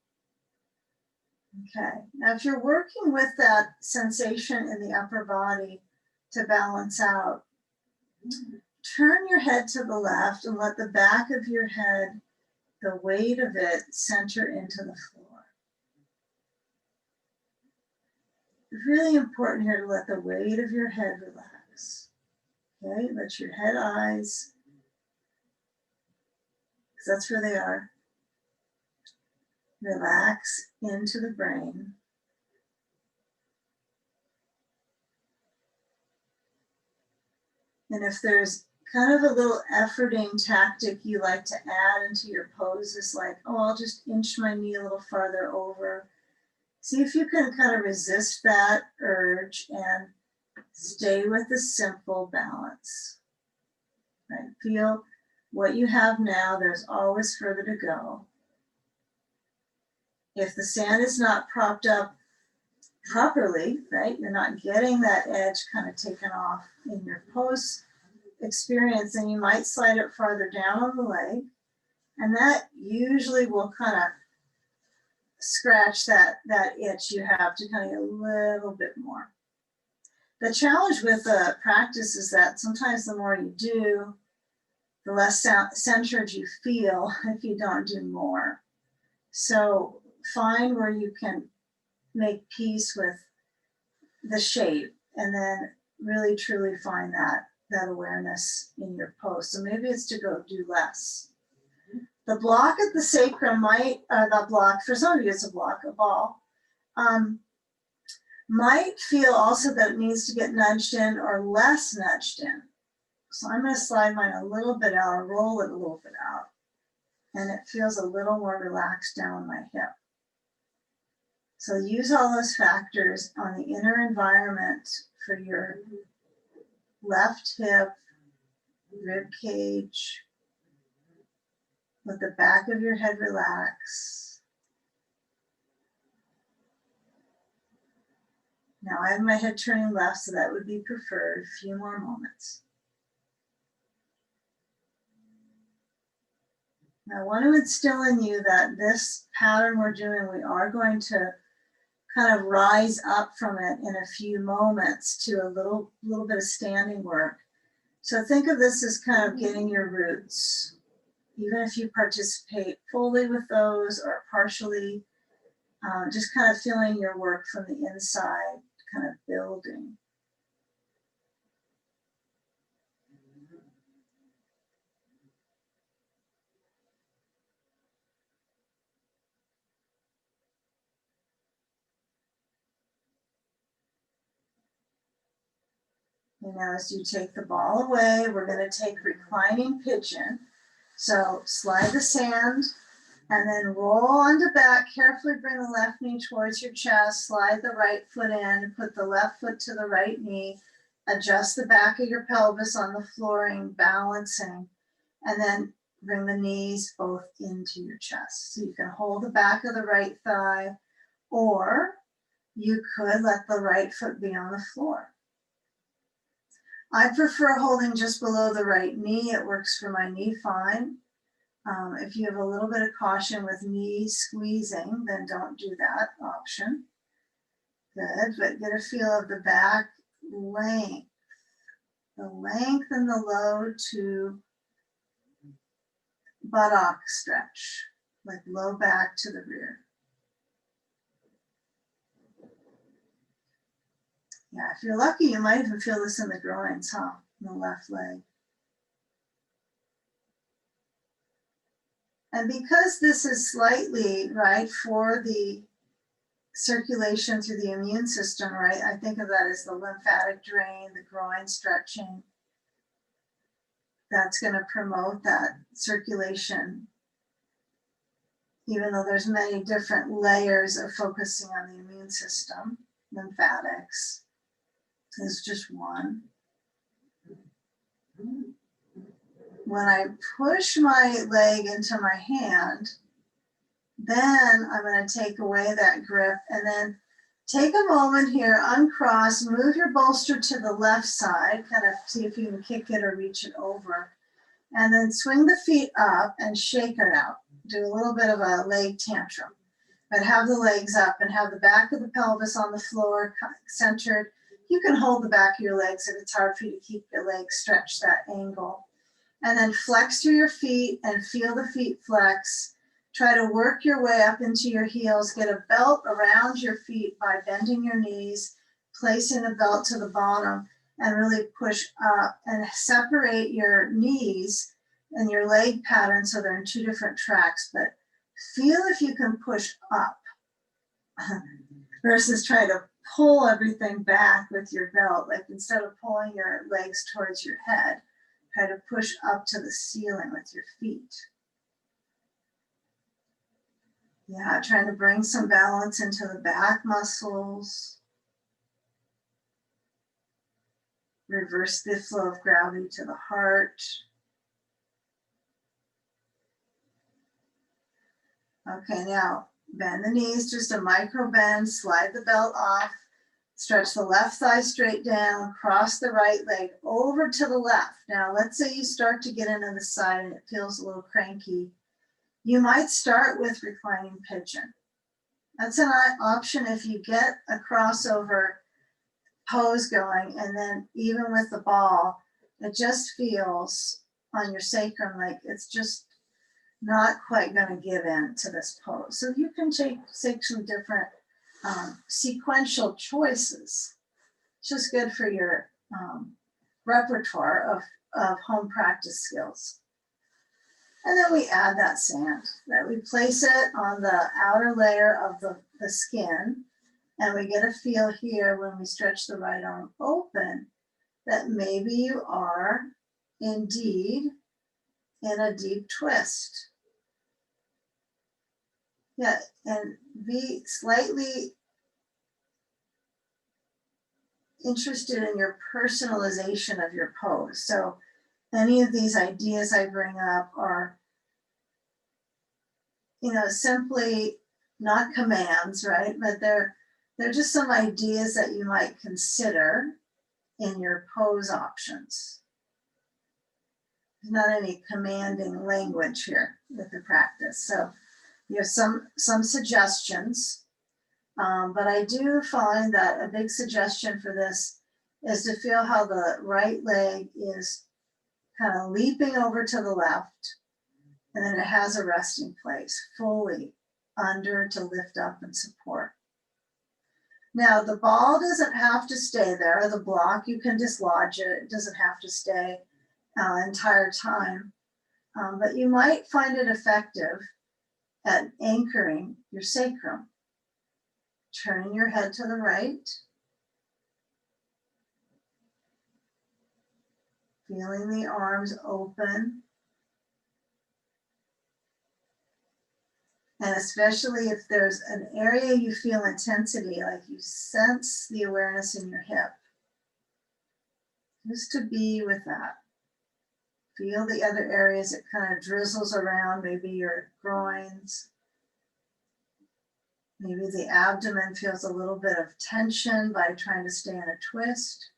Okay, now if you're working with that sensation in the upper body to balance out, turn your head to the left and let the back of your head, the weight of it, center into the floor. It's really important here to let the weight of your head relax. Okay, let your head eyes, because that's where they are, relax into the brain. And if there's kind of a little efforting tactic you like to add into your poses, like, oh, I'll just inch my knee a little farther over. See if you can kind of resist that urge and stay with the simple balance. Right? Feel what you have now, there's always further to go. If the sand is not propped up properly, right, you're not getting that edge kind of taken off in your pose experience, then you might slide it farther down on the leg. And that usually will kind of scratch that itch you have to kind of get a little bit more. The challenge with practice is that sometimes the more you do, the less centered you feel if you don't do more. So find where you can make peace with the shape, and then really truly find that awareness in your pose. So maybe it's to go do less. The block at the sacrum might, the block, for some of you it's a block, a ball, might feel also that it needs to get nudged in or less nudged in. So I'm going to slide mine a little bit out, or roll it a little bit out, and it feels a little more relaxed down my hip. So use all those factors on the inner environment for your left hip, rib cage. Let the back of your head relax. Now I have my head turning left, so that would be preferred. A few more moments. Now I want to instill in you that this pattern we're doing, we are going to kind of rise up from it in a few moments to a little bit of standing work. So think of this as kind of getting your roots. Even if you participate fully with those or partially, just kind of feeling your work from the inside, kind of building. And now as you take the ball away, we're going to take reclining pigeon. So slide the sand and then roll onto back. Carefully bring the left knee towards your chest. Slide the right foot in. Put the left foot to the right knee. Adjust the back of your pelvis on the flooring, balancing. And then bring the knees both into your chest. So you can hold the back of the right thigh, or you could let the right foot be on the floor. I prefer holding just below the right knee. It works for my knee fine. If you have a little bit of caution with knee squeezing, then don't do that option. Good, but get a feel of the back length. The length and the load to buttock stretch, like low back to the rear. Yeah, if you're lucky, you might even feel this in the groins, huh? In the left leg. And because this is slightly, right, for the circulation through the immune system, right, I think of that as the lymphatic drain, the groin stretching. That's going to promote that circulation, even though there's many different layers of focusing on the immune system. Lymphatics is just one. When I push my leg into my hand, then I'm going to take away that grip and then take a moment here, uncross, move your bolster to the left side, kind of see if you can kick it or reach it over, and then swing the feet up and shake it out. Do a little bit of a leg tantrum, but have the legs up and have the back of the pelvis on the floor centered. You can hold the back of your legs if it's hard for you to keep your legs stretched that angle. And then flex through your feet and feel the feet flex. Try to work your way up into your heels. Get a belt around your feet by bending your knees, placing a belt to the bottom, and really push up and separate your knees and your leg pattern so they're in two different tracks. But feel if you can push up versus try to pull everything back with your belt. Like instead of pulling your legs towards your head, try to push up to the ceiling with your feet. Yeah, trying to bring some balance into the back muscles. Reverse the flow of gravity to the heart. Okay, now bend the knees, just a micro bend, slide the belt off, stretch the left thigh straight down, cross the right leg over to the left. Now, let's say you start to get into the side and it feels a little cranky. You might start with reclining pigeon. That's an option if you get a crossover pose going, and then even with the ball, it just feels on your sacrum, like it's just not quite going to give in to this pose. So you can take some different sequential choices. It's just good for your repertoire of home practice skills. And then we add that sand, right? We place it on the outer layer of the skin, and we get a feel here when we stretch the right arm open that maybe you are indeed in a deep twist. Yeah, and be slightly interested in your personalization of your pose. So any of these ideas I bring up are, simply not commands, right? But they're just some ideas that you might consider in your pose options. There's not any commanding language here with the practice. So you have some suggestions, but I do find that a big suggestion for this is to feel how the right leg is kind of leaping over to the left, and then it has a resting place fully under to lift up and support. Now the ball doesn't have to stay there. The block, you can dislodge it. It doesn't have to stay entire time, but you might find it effective at anchoring your sacrum. Turning your head to the right, feeling the arms open, and especially if there's an area you feel intensity, like you sense the awareness in your hip, just to be with that. Feel the other areas it kind of drizzles around, maybe your groins. Maybe the abdomen feels a little bit of tension by trying to stay in a twist.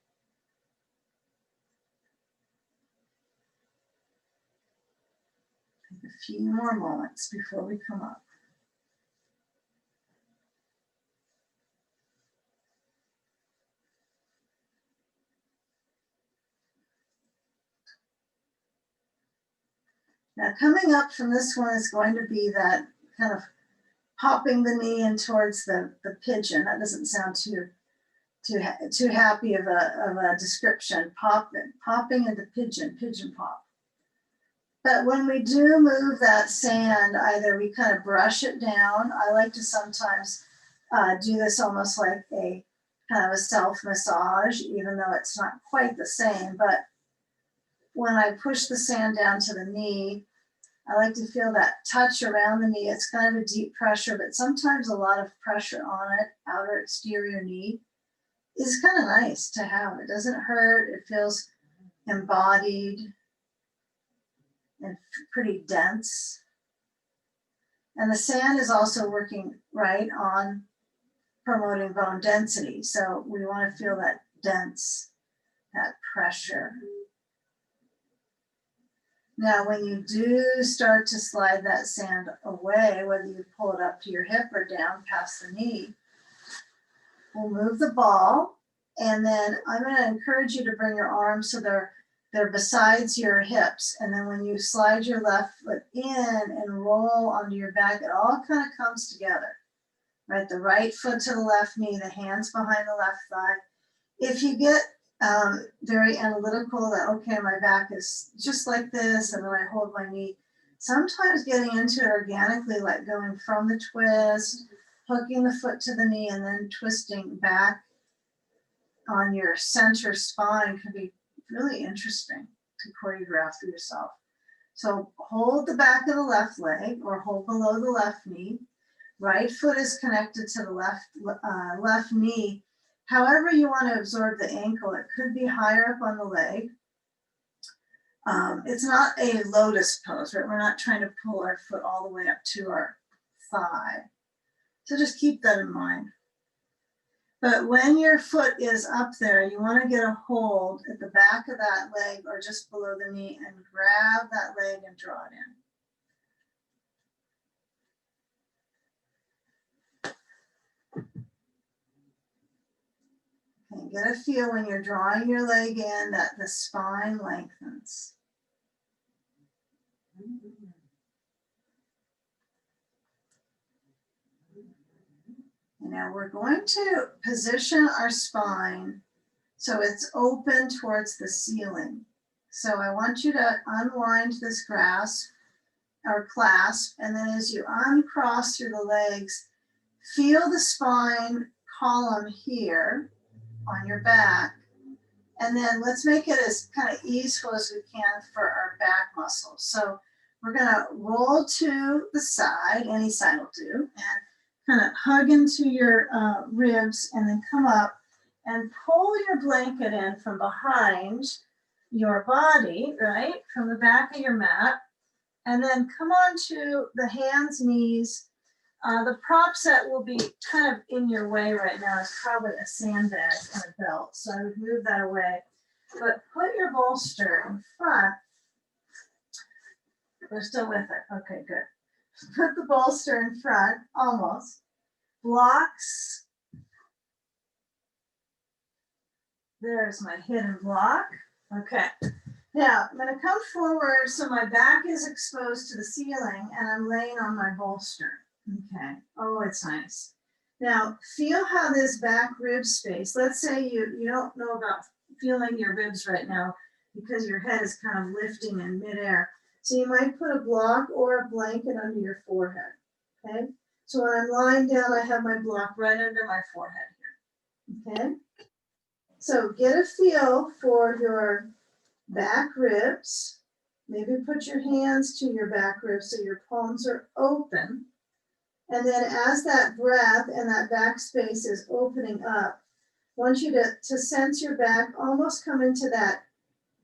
Take a few more moments before we come up. Now coming up from this one is going to be that kind of popping the knee in towards the pigeon. That doesn't sound too happy of a description. Popping into pigeon pop. But when we do move that sand, either we kind of brush it down. I like to sometimes do this almost like a kind of a self-massage, even though it's not quite the same. But when I push the sand down to the knee, I like to feel that touch around the knee. It's kind of a deep pressure, but sometimes a lot of pressure on it, outer exterior knee, is kind of nice to have. It doesn't hurt. It feels embodied and pretty dense. And the sand is also working right on promoting bone density. So we want to feel that dense, that pressure. Now, when you do start to slide that sand away, whether you pull it up to your hip or down past the knee, we'll move the ball. And then I'm going to encourage you to bring your arms so they're besides your hips. And then when you slide your left foot in and roll onto your back, it all kind of comes together, right? The right foot to the left knee, the hands behind the left thigh. If you get very analytical that, okay, my back is just like this, and then I hold my knee. Sometimes getting into it organically, like going from the twist, hooking the foot to the knee, and then twisting back on your center spine can be really interesting to choreograph for yourself. So hold the back of the left leg or hold below the left knee. Right foot is connected to the left knee. However you want to absorb the ankle, it could be higher up on the leg. It's not a lotus pose, right? We're not trying to pull our foot all the way up to our thigh. So just keep that in mind. But when your foot is up there, you want to get a hold at the back of that leg or just below the knee and grab that leg and draw it in. Okay, get a feel when you're drawing your leg in that the spine lengthens. And now we're going to position our spine so it's open towards the ceiling. So I want you to unwind this grasp or clasp, and then as you uncross through the legs, feel the spine column here on your back. And then let's make it as kind of easeful as we can for our back muscles. So we're gonna roll to the side, any side will do, and kind of hug into your ribs and then come up and pull your blanket in from behind your body, right? From the back of your mat. And then come on to the hands, knees. The prop set will be kind of in your way right now. It's probably a sandbag and a belt. So I would move that away. But put your bolster in front. We're still with it. Okay, good. Put the bolster in front, almost. Blocks. There's my hidden block. Okay. Now, I'm going to come forward so my back is exposed to the ceiling and I'm laying on my bolster. Okay. Oh, it's nice. Now, feel how this back rib space, let's say you don't know about feeling your ribs right now because your head is kind of lifting in midair. So you might put a block or a blanket under your forehead. Okay. So when I'm lying down, I have my block right under my forehead here. Okay. So get a feel for your back ribs. Maybe put your hands to your back ribs so your palms are open. And then as that breath and that back space is opening up, I want you to sense your back almost come into that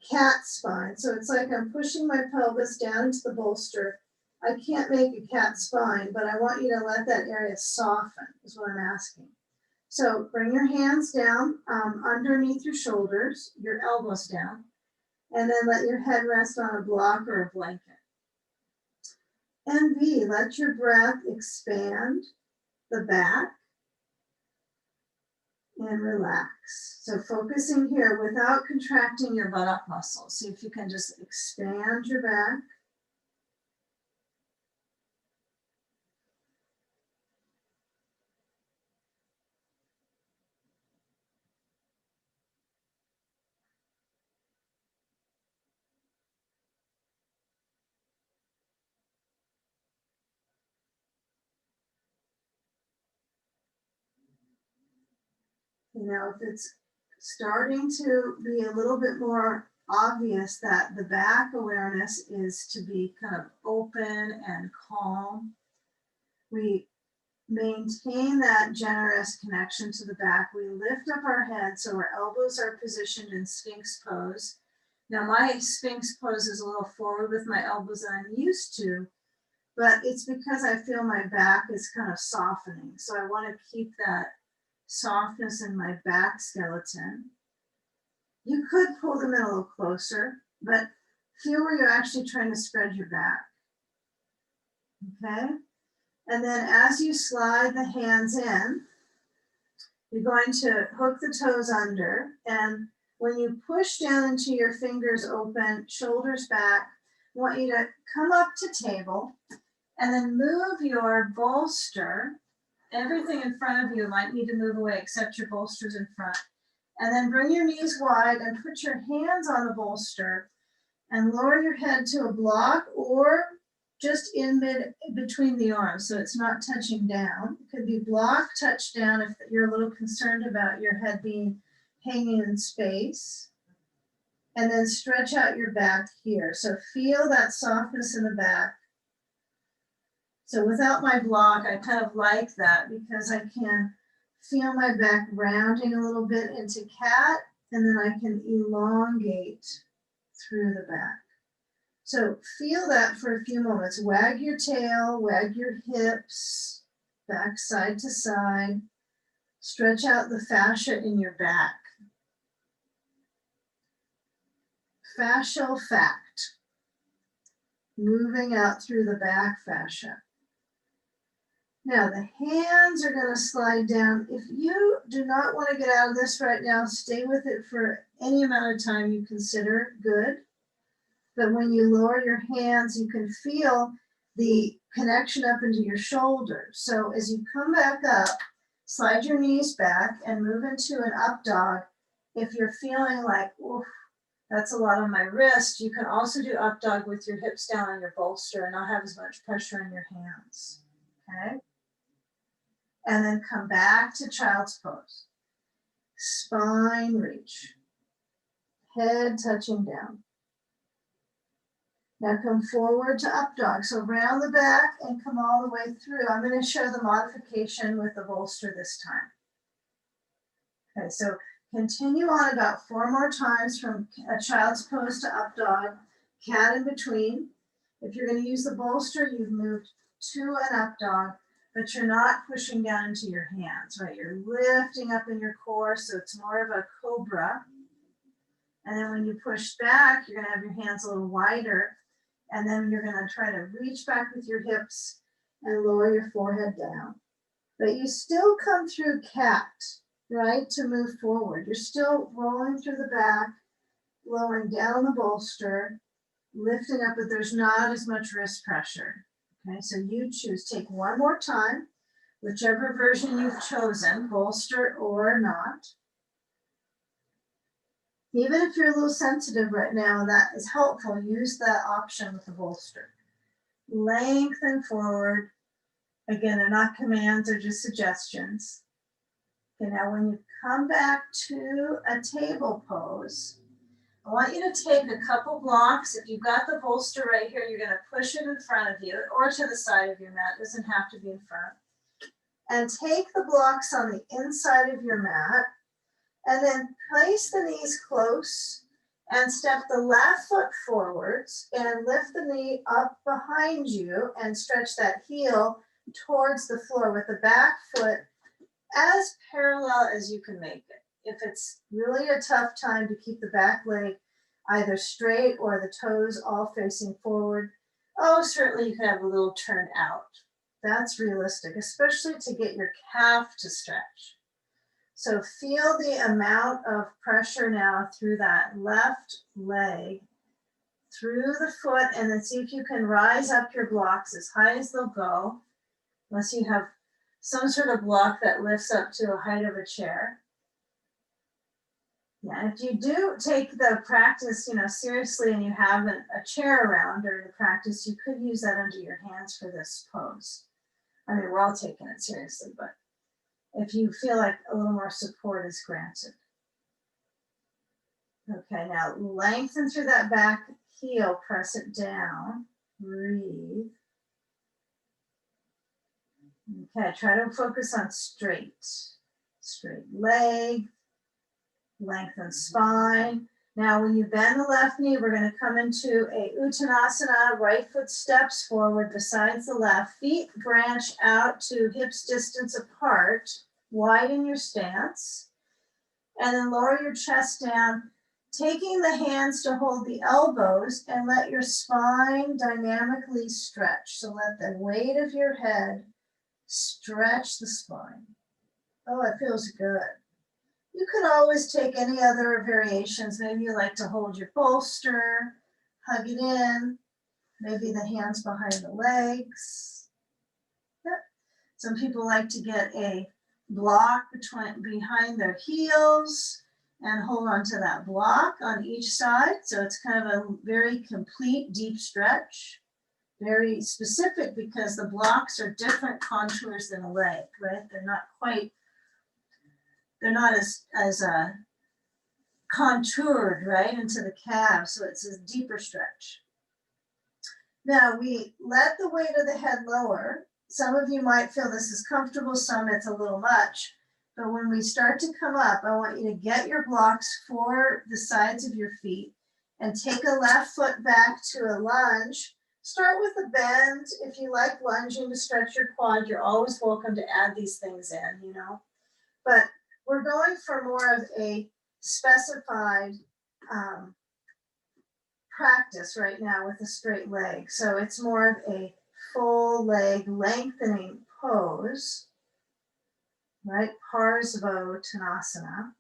cat spine. So it's like I'm pushing my pelvis down into the bolster. I can't make a cat spine, but I want you to let that area soften is what I'm asking. So bring your hands down underneath your shoulders, your elbows down, and then let your head rest on a block or a blanket. And V, let your breath expand the back and relax. So focusing here without contracting your buttock muscles. See if you can just expand your back. You know, if it's starting to be a little bit more obvious that the back awareness is to be kind of open and calm, we maintain that generous connection to the back. We lift up our head so our elbows are positioned in Sphinx pose. Now my Sphinx pose is a little forward with my elbows than I'm used to, but it's because I feel my back is kind of softening. So I want to keep that softness in my back skeleton. You could pull them in a little closer, but feel where you're actually trying to spread your back. Okay? And then as you slide the hands in, you're going to hook the toes under. And when you push down into your fingers open, shoulders back, I want you to come up to table and then move your bolster. Everything in front of you might need to move away except your bolsters in front. And then bring your knees wide and put your hands on the bolster and lower your head to a block or just in between the arms so it's not touching down. It could be block, touch down if you're a little concerned about your head being hanging in space. And then stretch out your back here. So feel that softness in the back. So without my block, I kind of like that because I can feel my back rounding a little bit into cat, and then I can elongate through the back. So feel that for a few moments. Wag your tail, wag your hips, back side to side. Stretch out the fascia in your back. Fascial fact. Moving out through the back fascia. Now the hands are going to slide down. If you do not want to get out of this right now, stay with it for any amount of time you consider good. But when you lower your hands, you can feel the connection up into your shoulders. So as you come back up, Slide your knees back and move into an up dog. If you're feeling like, oof, that's a lot on my wrist, you can also do up dog with your hips down on your bolster and not have as much pressure in your hands, okay? And then come back to child's pose. Spine reach, head touching down. Now come forward to up dog. So round the back and come all the way through. I'm going to show the modification with the bolster this time. Okay, so continue on about 4 more times from a child's pose to up dog, cat in between. If you're going to use the bolster, you've moved to an up dog, but you're not pushing down into your hands, right? You're lifting up in your core, so it's more of a cobra. And then when you push back, you're going to have your hands a little wider. And then you're going to try to reach back with your hips and lower your forehead down. But you still come through cat, right, to move forward. You're still rolling through the back, lowering down the bolster, lifting up, but there's not as much wrist pressure. Okay, so you choose. Take one more time, whichever version you've chosen, bolster or not. Even if you're a little sensitive right now, that is helpful. Use that option with the bolster. Lengthen forward. Again, they're not commands, they're just suggestions. Okay, now when you come back to a table pose, I want you to take a couple blocks. If you've got the bolster right here, you're going to push it in front of you or to the side of your mat. It doesn't have to be in front. And take the blocks on the inside of your mat. And then place the knees close and step the left foot forwards and lift the knee up behind you and stretch that heel towards the floor with the back foot as parallel as you can make it. If it's really a tough time to keep the back leg either straight or the toes all facing forward, oh, certainly you can have a little turn out. That's realistic, especially to get your calf to stretch. So feel the amount of pressure now through that left leg, through the foot, and then see if you can rise up your blocks as high as they'll go, unless you have some sort of block that lifts up to a height of a chair. Yeah, if you do take the practice, seriously, and you have a chair around during the practice, you could use that under your hands for this pose. I mean, we're all taking it seriously, but if you feel like a little more support is granted. Okay, now lengthen through that back heel, press it down, breathe. Okay, try to focus on straight leg, lengthen spine. Now when you bend the left knee, we're going to come into a Uttanasana, right foot steps forward besides the left, feet branch out to hips distance apart, widen your stance, and then lower your chest down, taking the hands to hold the elbows and let your spine dynamically stretch. So let the weight of your head stretch the spine. Oh, it feels good. You could always take any other variations. Maybe you like to hold your bolster, hug it in, maybe the hands behind the legs. Yep. Some people like to get a block behind their heels and hold on to that block on each side. So it's kind of a very complete deep stretch, very specific because the blocks are different contours than a leg, right? They're not as contoured, right, into the calves, so it's a deeper stretch. Now we let the weight of the head lower. Some of you might feel this is comfortable, some it's a little much, but when we start to come up, I want you to get your blocks for the sides of your feet and take a left foot back to a lunge. Start with a bend. If you like lunging to stretch your quad, you're always welcome to add these things in, but we're going for more of a specified practice right now with a straight leg. So it's more of a full leg lengthening pose, right? Parsvottanasana.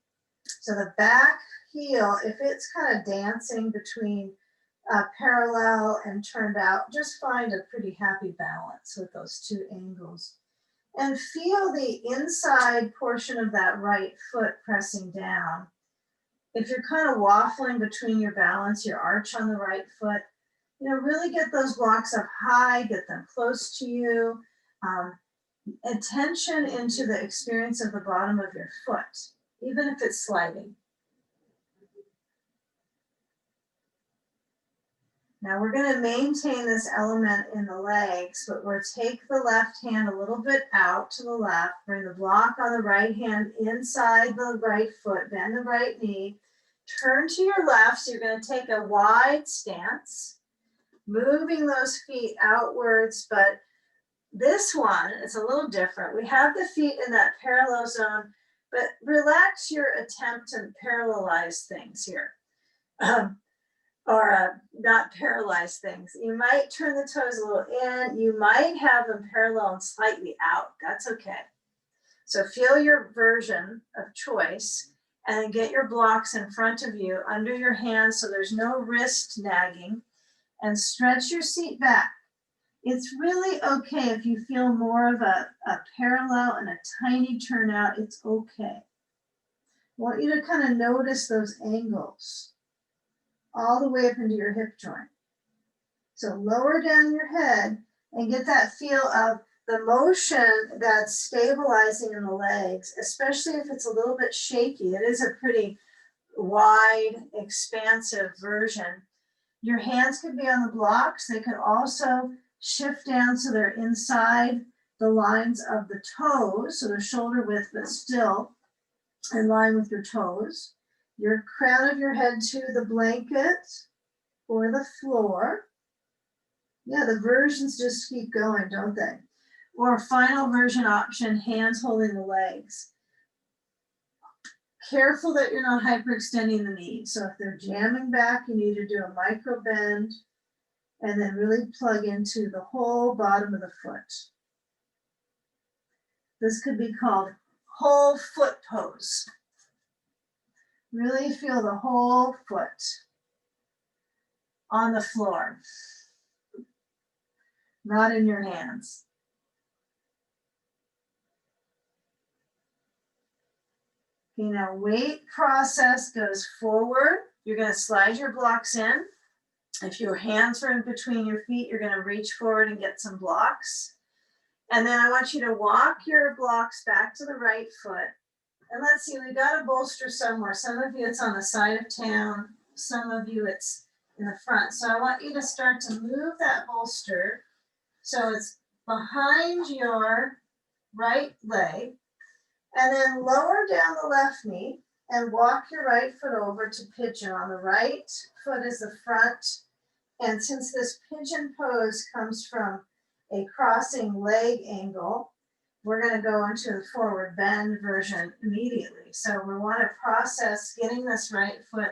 So the back heel, if it's kind of dancing between parallel and turned out, just find a pretty happy balance with those two angles. And feel the inside portion of that right foot pressing down. If you're kind of waffling between your balance, your arch on the right foot, really get those blocks up high, get them close to you. Attention into the experience of the bottom of your foot, even if it's sliding. Now we're going to maintain this element in the legs, but we'll take the left hand a little bit out to the left, bring the block on the right hand inside the right foot, bend the right knee, turn to your left, so you're going to take a wide stance, moving those feet outwards, but this one is a little different. We have the feet in that parallel zone, but relax your attempt to parallelize things here. Or not paralyze things. You might turn the toes a little in. You might have them parallel and slightly out. That's okay. So feel your version of choice and then get your blocks in front of you under your hands so there's no wrist nagging, and stretch your seat back. It's really okay if you feel more of a parallel and a tiny turnout. It's okay. I want you to kind of notice those angles all the way up into your hip joint. So lower down your head and get that feel of the motion that's stabilizing in the legs, especially if it's a little bit shaky. It is a pretty wide, expansive version. Your hands could be on the blocks. They could also shift down so they're inside the lines of the toes, so they're shoulder width, but still in line with your toes. Your crown of your head to the blanket or the floor. Yeah, the versions just keep going, don't they? Or final version option, hands holding the legs. Careful that you're not hyperextending the knees. So if they're jamming back, you need to do a micro bend and then really plug into the whole bottom of the foot. This could be called whole foot pose. Really feel the whole foot on the floor, not in your hands. Okay, now weight process goes forward. You're going to slide your blocks in. If your hands are in between your feet, you're going to reach forward and get some blocks. And then I want you to walk your blocks back to the right foot. And let's see, we got a bolster somewhere. Some of you, it's on the side of town. Some of you, it's in the front. So I want you to start to move that bolster so it's behind your right leg. And then lower down the left knee and walk your right foot over to pigeon. On the right foot is the front. And since this pigeon pose comes from a crossing leg angle, we're going to go into the forward bend version immediately. So we want to process getting this right foot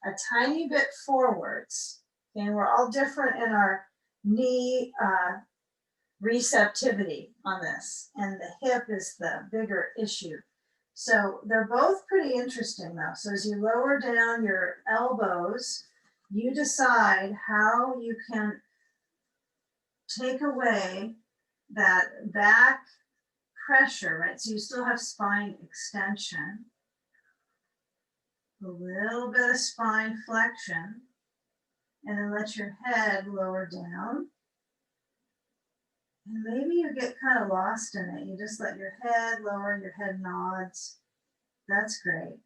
a tiny bit forwards. And we're all different in our knee receptivity on this. And the hip is the bigger issue. So they're both pretty interesting though. So as you lower down your elbows, you decide how you can take away that back pressure, right? So you still have spine extension, a little bit of spine flexion, and then let your head lower down. And maybe you get kind of lost in it. You just let your head lower, your head nods. That's great.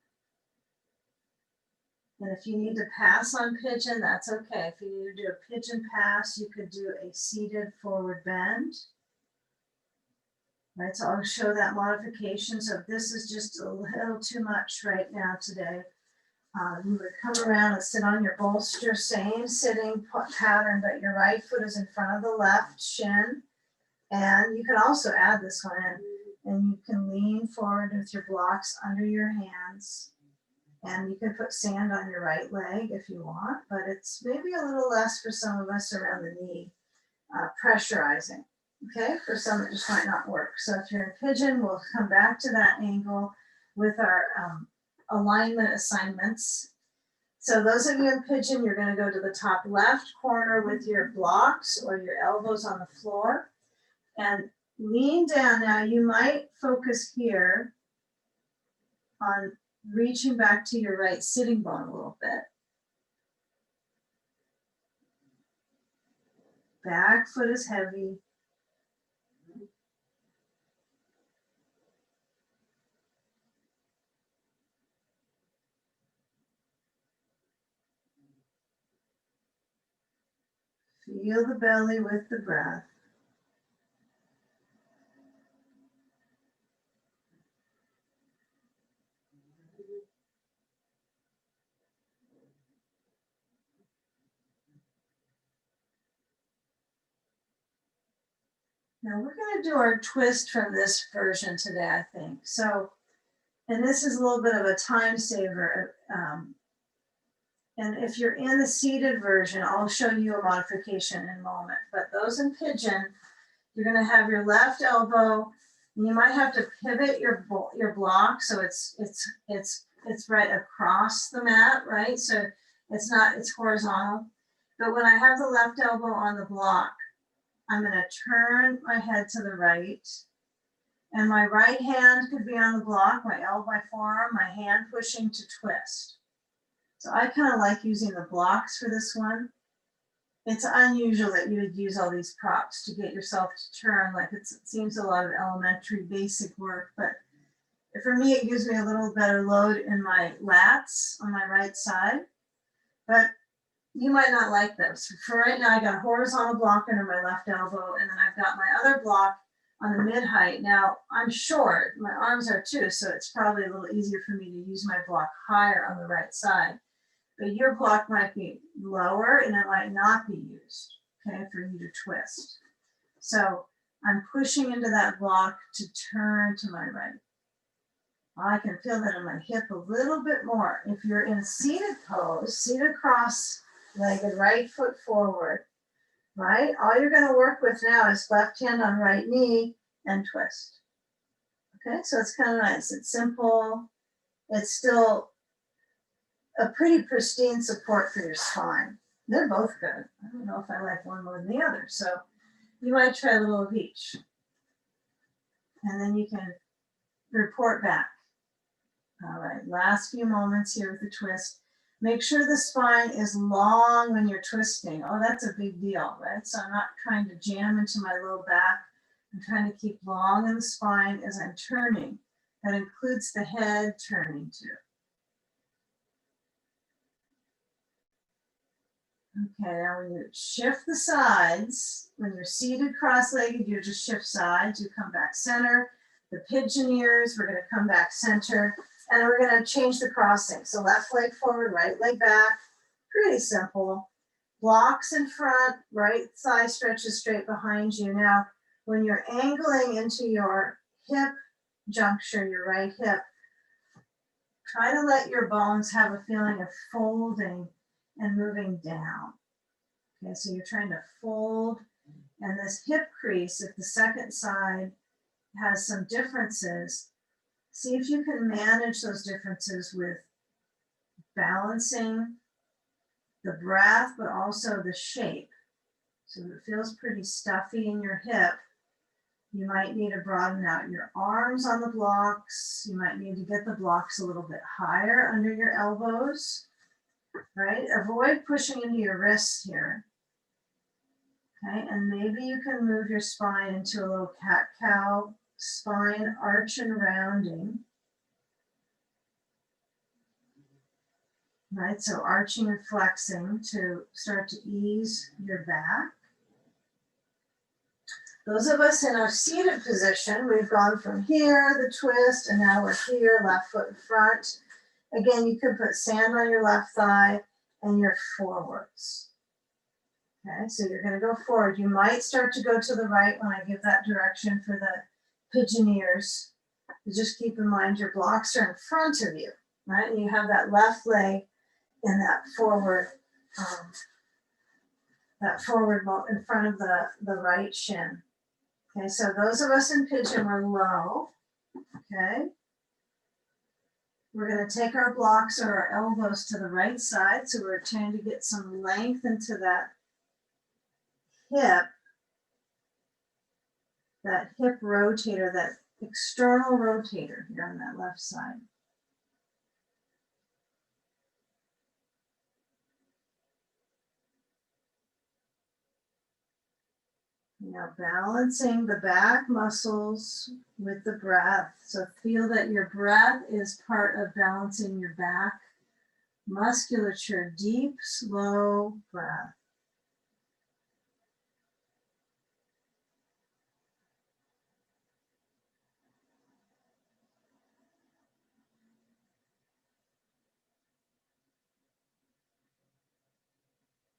And if you need to pass on pigeon, that's okay. If you need to do a pigeon pass, you could do a seated forward bend. Right, so I'll show that modification. So if this is just a little too much right now today, you would come around and sit on your bolster, same sitting pattern, but your right foot is in front of the left shin. And you can also add this one in, and you can lean forward with your blocks under your hands. And you can put sand on your right leg if you want, but it's maybe a little less for some of us around the knee, pressurizing. Okay, for some it just might not work. So if you're in pigeon, we'll come back to that angle with our alignment assignments. So those of you in pigeon, you're going to go to the top left corner with your blocks or your elbows on the floor. And Lean down now. You might focus here on reaching back to your right sitting bone a little bit. Back foot is heavy. Feel the belly with the breath. Now we're going to do our twist from this version today, I think. So, and this is a little bit of a time saver. And if you're in the seated version, I'll show you a modification in a moment. But those in pigeon, you're going to have your left elbow, and you might have to pivot your block so it's right across the mat, right? So it's horizontal. But when I have the left elbow on the block, I'm going to turn my head to the right, and my right hand could be on the block, my elbow, my forearm, my hand pushing to twist. So I kind of like using the blocks for this one. It's unusual that you would use all these props to get yourself to turn. Like it seems a lot of elementary basic work, but for me, it gives me a little better load in my lats on my right side. But you might not like this. For right now, I got a horizontal block under my left elbow, and then I've got my other block on the mid height. Now I'm short, my arms are too, so it's probably a little easier for me to use my block higher on the right side. But your block might be lower and it might not be used, okay, for you to twist. So I'm pushing into that block to turn to my right. I can feel that in my hip a little bit more. If you're in a seated pose, seated cross-legged, right foot forward, right? All you're gonna work with now is left hand on right knee and twist. Okay, so it's kind of nice. It's simple. It's still a pretty pristine support for your spine. They're both good. I don't know if I like one more than the other. So you might try a little of each. And then you can report back. All right, last few moments here with the twist. Make sure the spine is long when you're twisting. Oh, that's a big deal, right? So I'm not trying to jam into my low back. I'm trying to keep long in the spine as I'm turning. That includes the head turning too. Okay, now when you shift the sides, when you're seated cross-legged, you just shift sides, you come back center. The pigeon ears, we're gonna come back center, and we're gonna change the crossing. So left leg forward, right leg back, pretty simple. Blocks in front, right thigh stretches straight behind you. Now, when you're angling into your hip juncture, your right hip, try to let your bones have a feeling of folding and moving down. Okay, so you're trying to fold, and this hip crease, if the second side has some differences, see if you can manage those differences with balancing the breath, but also the shape. So if it feels pretty stuffy in your hip, you might need to broaden out your arms on the blocks. You might need to get the blocks a little bit higher under your elbows, right? Avoid pushing into your wrists here. Okay, and maybe you can move your spine into a little cat-cow spine arch and rounding. Right, so arching and flexing to start to ease your back. Those of us in our seated position, we've gone from here, the twist, and now we're here, left foot in front. Again, you could put sand on your left thigh and you're forwards. Okay, so you're gonna go forward. You might start to go to the right when I give that direction for the pigeon ears. Just keep in mind your blocks are in front of you, right? And you have that left leg in that forward in front of the right shin. Okay, so those of us in pigeon are low, okay? We're gonna take our blocks or our elbows to the right side, so we're trying to get some length into that hip. that hip rotator, that external rotator here on that left side. Now balancing the back muscles with the breath. So feel that your breath is part of balancing your back musculature. Deep, slow breath.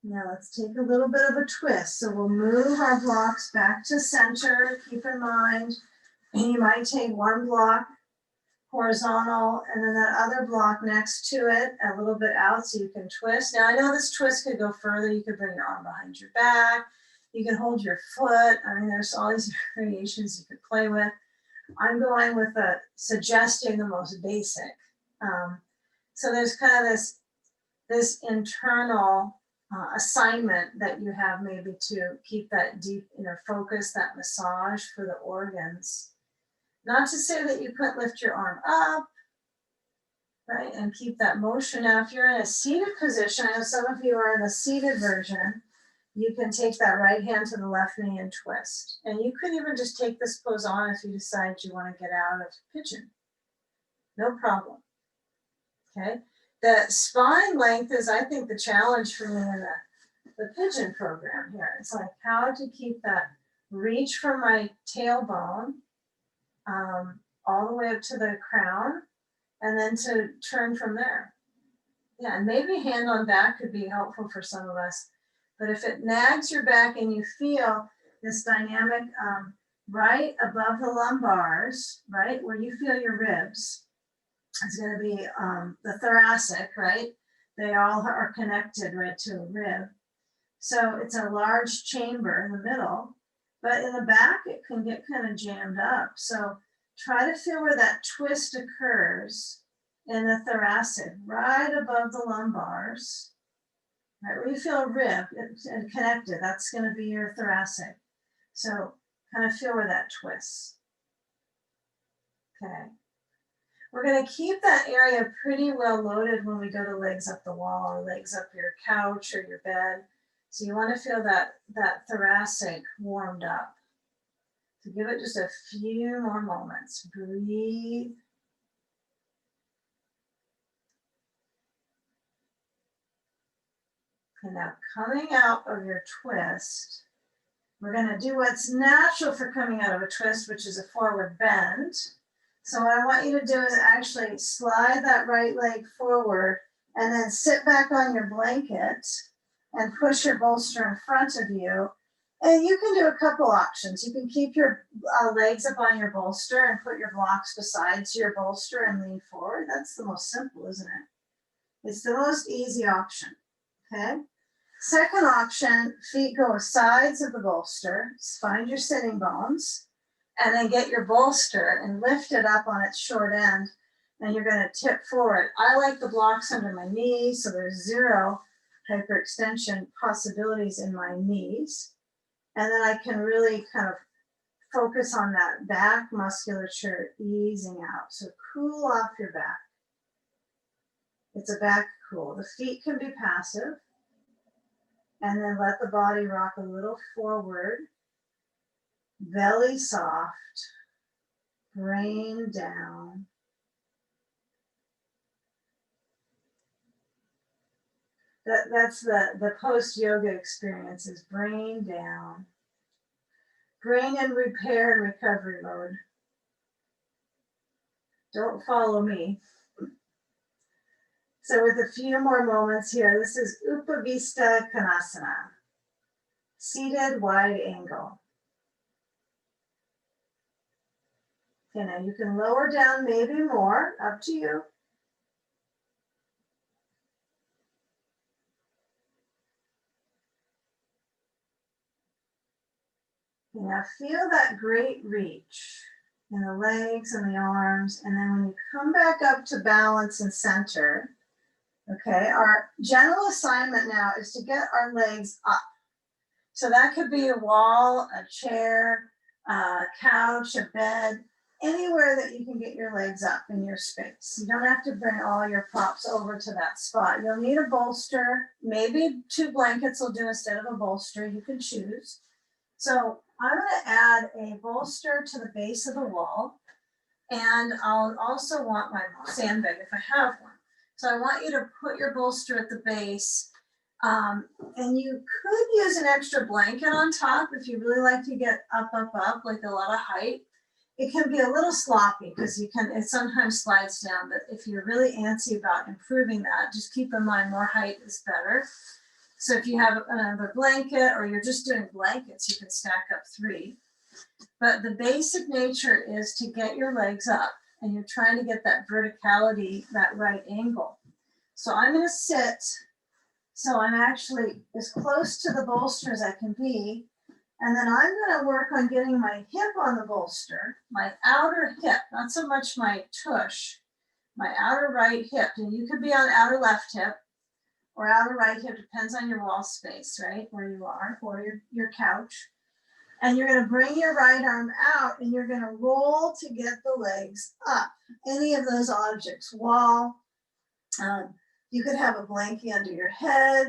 Now let's take a little bit of a twist. So we'll move our blocks back to center. Keep in mind, you might take one block horizontal and then that other block next to it a little bit out so you can twist. Now I know this twist could go further. You could bring your arm behind your back. You can hold your foot. I mean, there's all these variations you could play with. I'm going with suggesting the most basic. So there's kind of this internal assignment that you have maybe to keep that deep inner focus, that massage for the organs. Not to say that you couldn't lift your arm up, right? And keep that motion. Now, if you're in a seated position, I know some of you are in the seated version, you can take that right hand to the left knee and twist. And you could even just take this pose on if you decide you want to get out of pigeon. No problem. Okay. The spine length is, I think, the challenge for me in the pigeon program here. It's like how to keep that reach from my tailbone all the way up to the crown, and then to turn from there. Yeah, and maybe hand on back could be helpful for some of us. But if it nags your back and you feel this dynamic right above the lumbars, right, where you feel your ribs, it's going to be the thoracic, right? They all are connected right to a rib. So it's a large chamber in the middle, but in the back, it can get kind of jammed up. So try to feel where that twist occurs in the thoracic, right above the lumbars, right where you feel a rib and connected. That's going to be your thoracic. So kind of feel where that twists. Okay. We're going to keep that area pretty well loaded when we go to legs up the wall or legs up your couch or your bed. So you want to feel that thoracic warmed up. So give it just a few more moments. Breathe. And now coming out of your twist, we're going to do what's natural for coming out of a twist, which is a forward bend. So what I want you to do is actually slide that right leg forward and then sit back on your blanket and push your bolster in front of you. And you can do a couple options. You can keep your legs up on your bolster and put your blocks beside your bolster and lean forward. That's the most simple, isn't it? It's the most easy option, okay? Second option, feet go sides of the bolster. Find your sitting bones and then get your bolster and lift it up on its short end. And you're going to tip forward. I like the blocks under my knees, so there's zero hyperextension possibilities in my knees. And then I can really kind of focus on that back musculature easing out. So cool off your back. It's a back cool. The feet can be passive. And then let the body rock a little forward. Belly soft. Brain down. That's the post-yoga experience, is brain down. Brain in repair and recovery mode. Don't follow me. So with a few more moments here, this is Upavista Konasana. Seated wide angle. Okay, now you can lower down maybe more, up to you. Now feel that great reach in the legs and the arms. And then when you come back up to balance and center, okay, our general assignment now is to get our legs up. So that could be a wall, a chair, a couch, a bed, anywhere that you can get your legs up in your space. You don't have to bring all your props over to that spot. You'll need a bolster, maybe 2 blankets will do instead of a bolster, you can choose. So I'm gonna add a bolster to the base of the wall, and I'll also want my sandbag if I have one. So I want you to put your bolster at the base, and you could use an extra blanket on top if you really like to get up, like a lot of height. It can be a little sloppy because it sometimes slides down, but if you're really antsy about improving that, just keep in mind more height is better. So if you have another blanket or you're just doing blankets, you can stack up 3. But the basic nature is to get your legs up, and you're trying to get that verticality, that right angle. So I'm gonna sit, so I'm actually as close to the bolster as I can be. And then I'm gonna work on getting my hip on the bolster, my outer hip, not so much my tush, my outer right hip. And you could be on outer left hip or outer right hip, depends on your wall space, right? Where you are, or your couch. And you're gonna bring your right arm out and you're gonna roll to get the legs up. Any of those objects, wall, you could have a blanket under your head.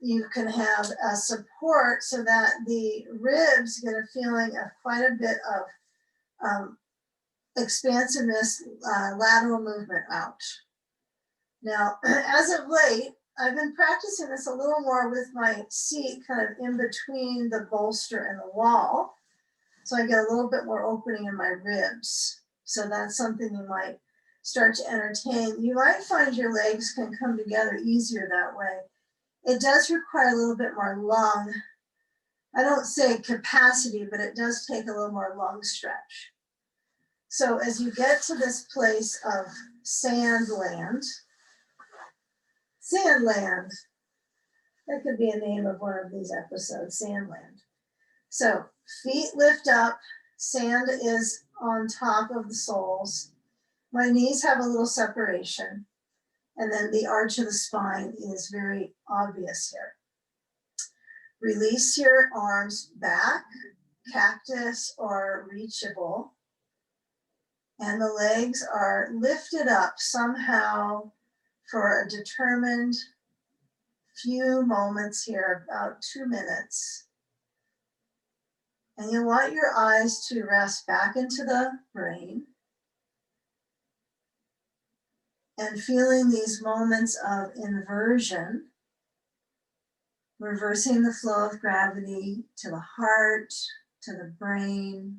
You can have a support so that the ribs get a feeling of quite a bit of expansiveness, lateral movement out. Now, as of late, I've been practicing this a little more with my seat kind of in between the bolster and the wall. So I get a little bit more opening in my ribs. So that's something you might start to entertain. You might find your legs can come together easier that way. It does require a little bit more lung. I don't say capacity, but it does take a little more lung stretch. So as you get to this place of sandland, that could be a name of one of these episodes, Sandland. So feet lift up, sand is on top of the soles. My knees have a little separation. And then the arch of the spine is very obvious here. Release your arms back, cactus or reachable. And the legs are lifted up somehow for a determined few moments here, about 2 minutes. And you want your eyes to rest back into the brain. And feeling these moments of inversion, reversing the flow of gravity to the heart, to the brain.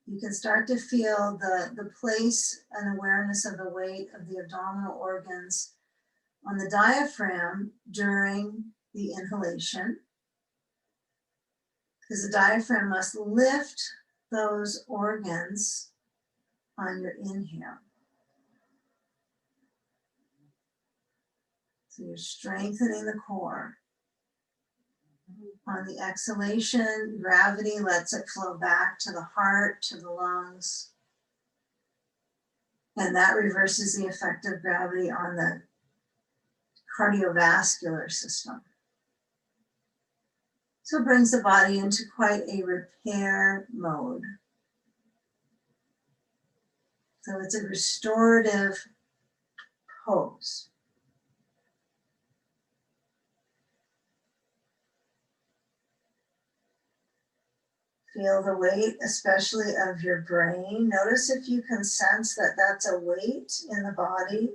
You can start to feel the place and awareness of the weight of the abdominal organs on the diaphragm during the inhalation, because the diaphragm must lift those organs on your inhale. So you're strengthening the core. On the exhalation, gravity lets it flow back to the heart, to the lungs. And that reverses the effect of gravity on the cardiovascular system. So it brings the body into quite a repair mode. So it's a restorative pose. Feel the weight, especially of your brain. Notice if you can sense that that's a weight in the body,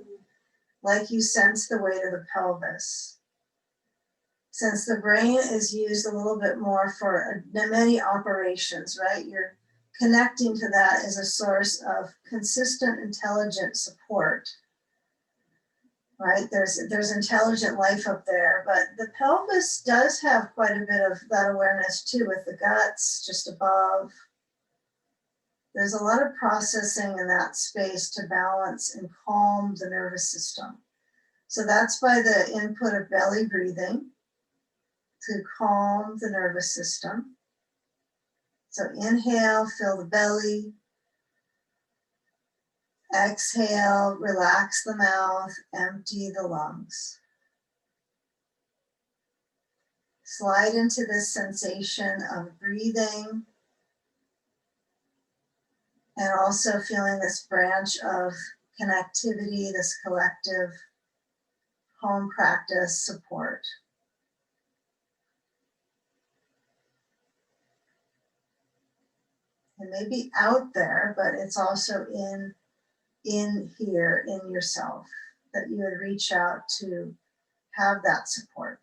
like you sense the weight of the pelvis. Since the brain is used a little bit more for many operations, right? You're connecting to that as a source of consistent, intelligent support. Right? There's intelligent life up there, but the pelvis does have quite a bit of that awareness too, with the guts just above. There's a lot of processing in that space to balance and calm the nervous system. So that's by the input of belly breathing to calm the nervous system. So inhale, fill the belly. Exhale, relax the mouth, empty the lungs. Slide into this sensation of breathing and also feeling this branch of connectivity, this collective home practice support. It may be out there, but it's also in here, in yourself, that you would reach out to have that support.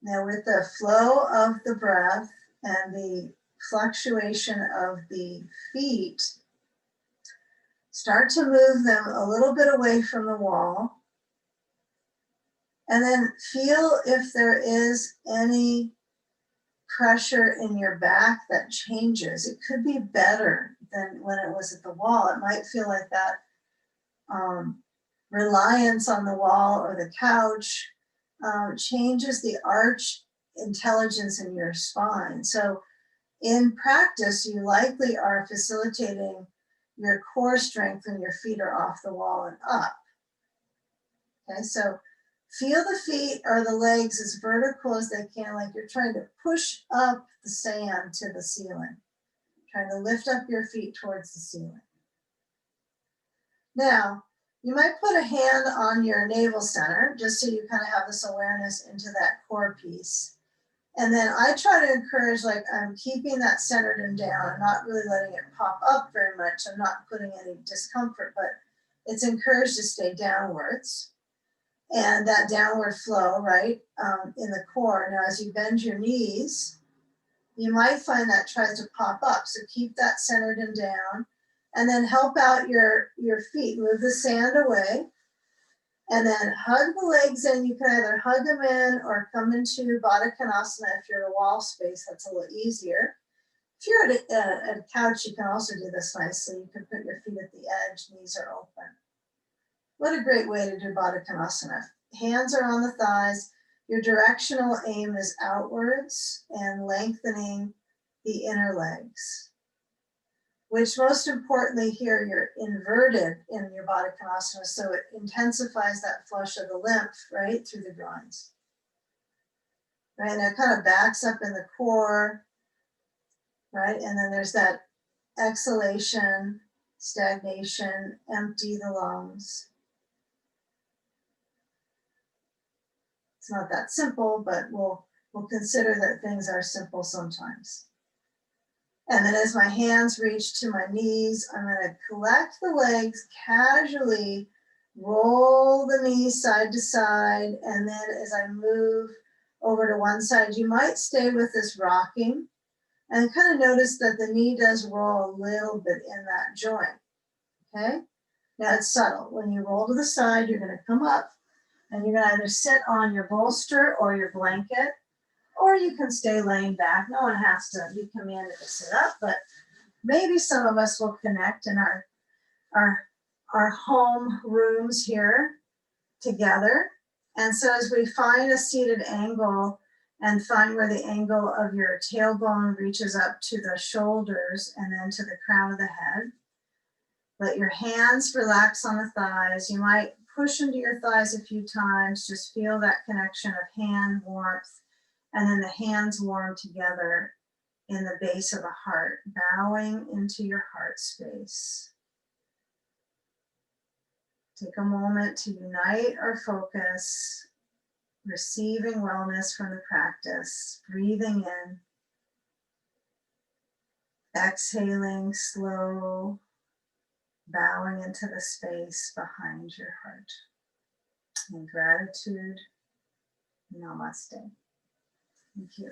Now, with the flow of the breath and the fluctuation of the feet, start to move them a little bit away from the wall. And then feel if there is any pressure in your back that changes. It could be better than when it was at the wall. It might feel like that reliance on the wall or the couch changes the arch intelligence in your spine. So in practice, you likely are facilitating your core strength when your feet are off the wall and up. Okay, so feel the feet or the legs as vertical as they can, like you're trying to push up the sand to the ceiling, trying to lift up your feet towards the ceiling. Now, you might put a hand on your navel center, just so you kind of have this awareness into that core piece. And then I try to encourage, like, I'm keeping that centered and down. I'm not really letting it pop up very much. I'm not putting any discomfort, but it's encouraged to stay downwards. And that downward flow, right, in the core. Now, as you bend your knees, you might find that tries to pop up. So keep that centered and down. And then help out your feet. Move the sand away. And then hug the legs in. You can either hug them in or come into Baddha Konasana. If you're in a wall space, that's a little easier. If you're at a couch, you can also do this nicely. You can put your feet at the edge, knees are open. What a great way to do Baddha Konasana. Hands are on the thighs. Your directional aim is outwards and lengthening the inner legs. Which most importantly here, you're inverted in your Baddha Konasana, so it intensifies that flush of the lymph, right, through the groins. Right, and it kind of backs up in the core, right, and then there's that exhalation, stagnation, empty the lungs. It's not that simple, but we'll consider that things are simple sometimes. And then as my hands reach to my knees, I'm going to collect the legs, casually roll the knees side to side. And then as I move over to one side, you might stay with this rocking and kind of notice that the knee does roll a little bit in that joint. Okay? Now it's subtle. When you roll to the side, you're going to come up and you're going to either sit on your bolster or your blanket. Or you can stay laying back. No one has to be commanded to sit up, but maybe some of us will connect in our home rooms here together. And so as we find a seated angle and find where the angle of your tailbone reaches up to the shoulders and then to the crown of the head, let your hands relax on the thighs. You might push into your thighs a few times. Just feel that connection of hand warmth. And then the hands warm together in the base of the heart, bowing into your heart space. Take a moment to unite our focus, receiving wellness from the practice, breathing in, exhaling slow, bowing into the space behind your heart. In gratitude, namaste. Thank you.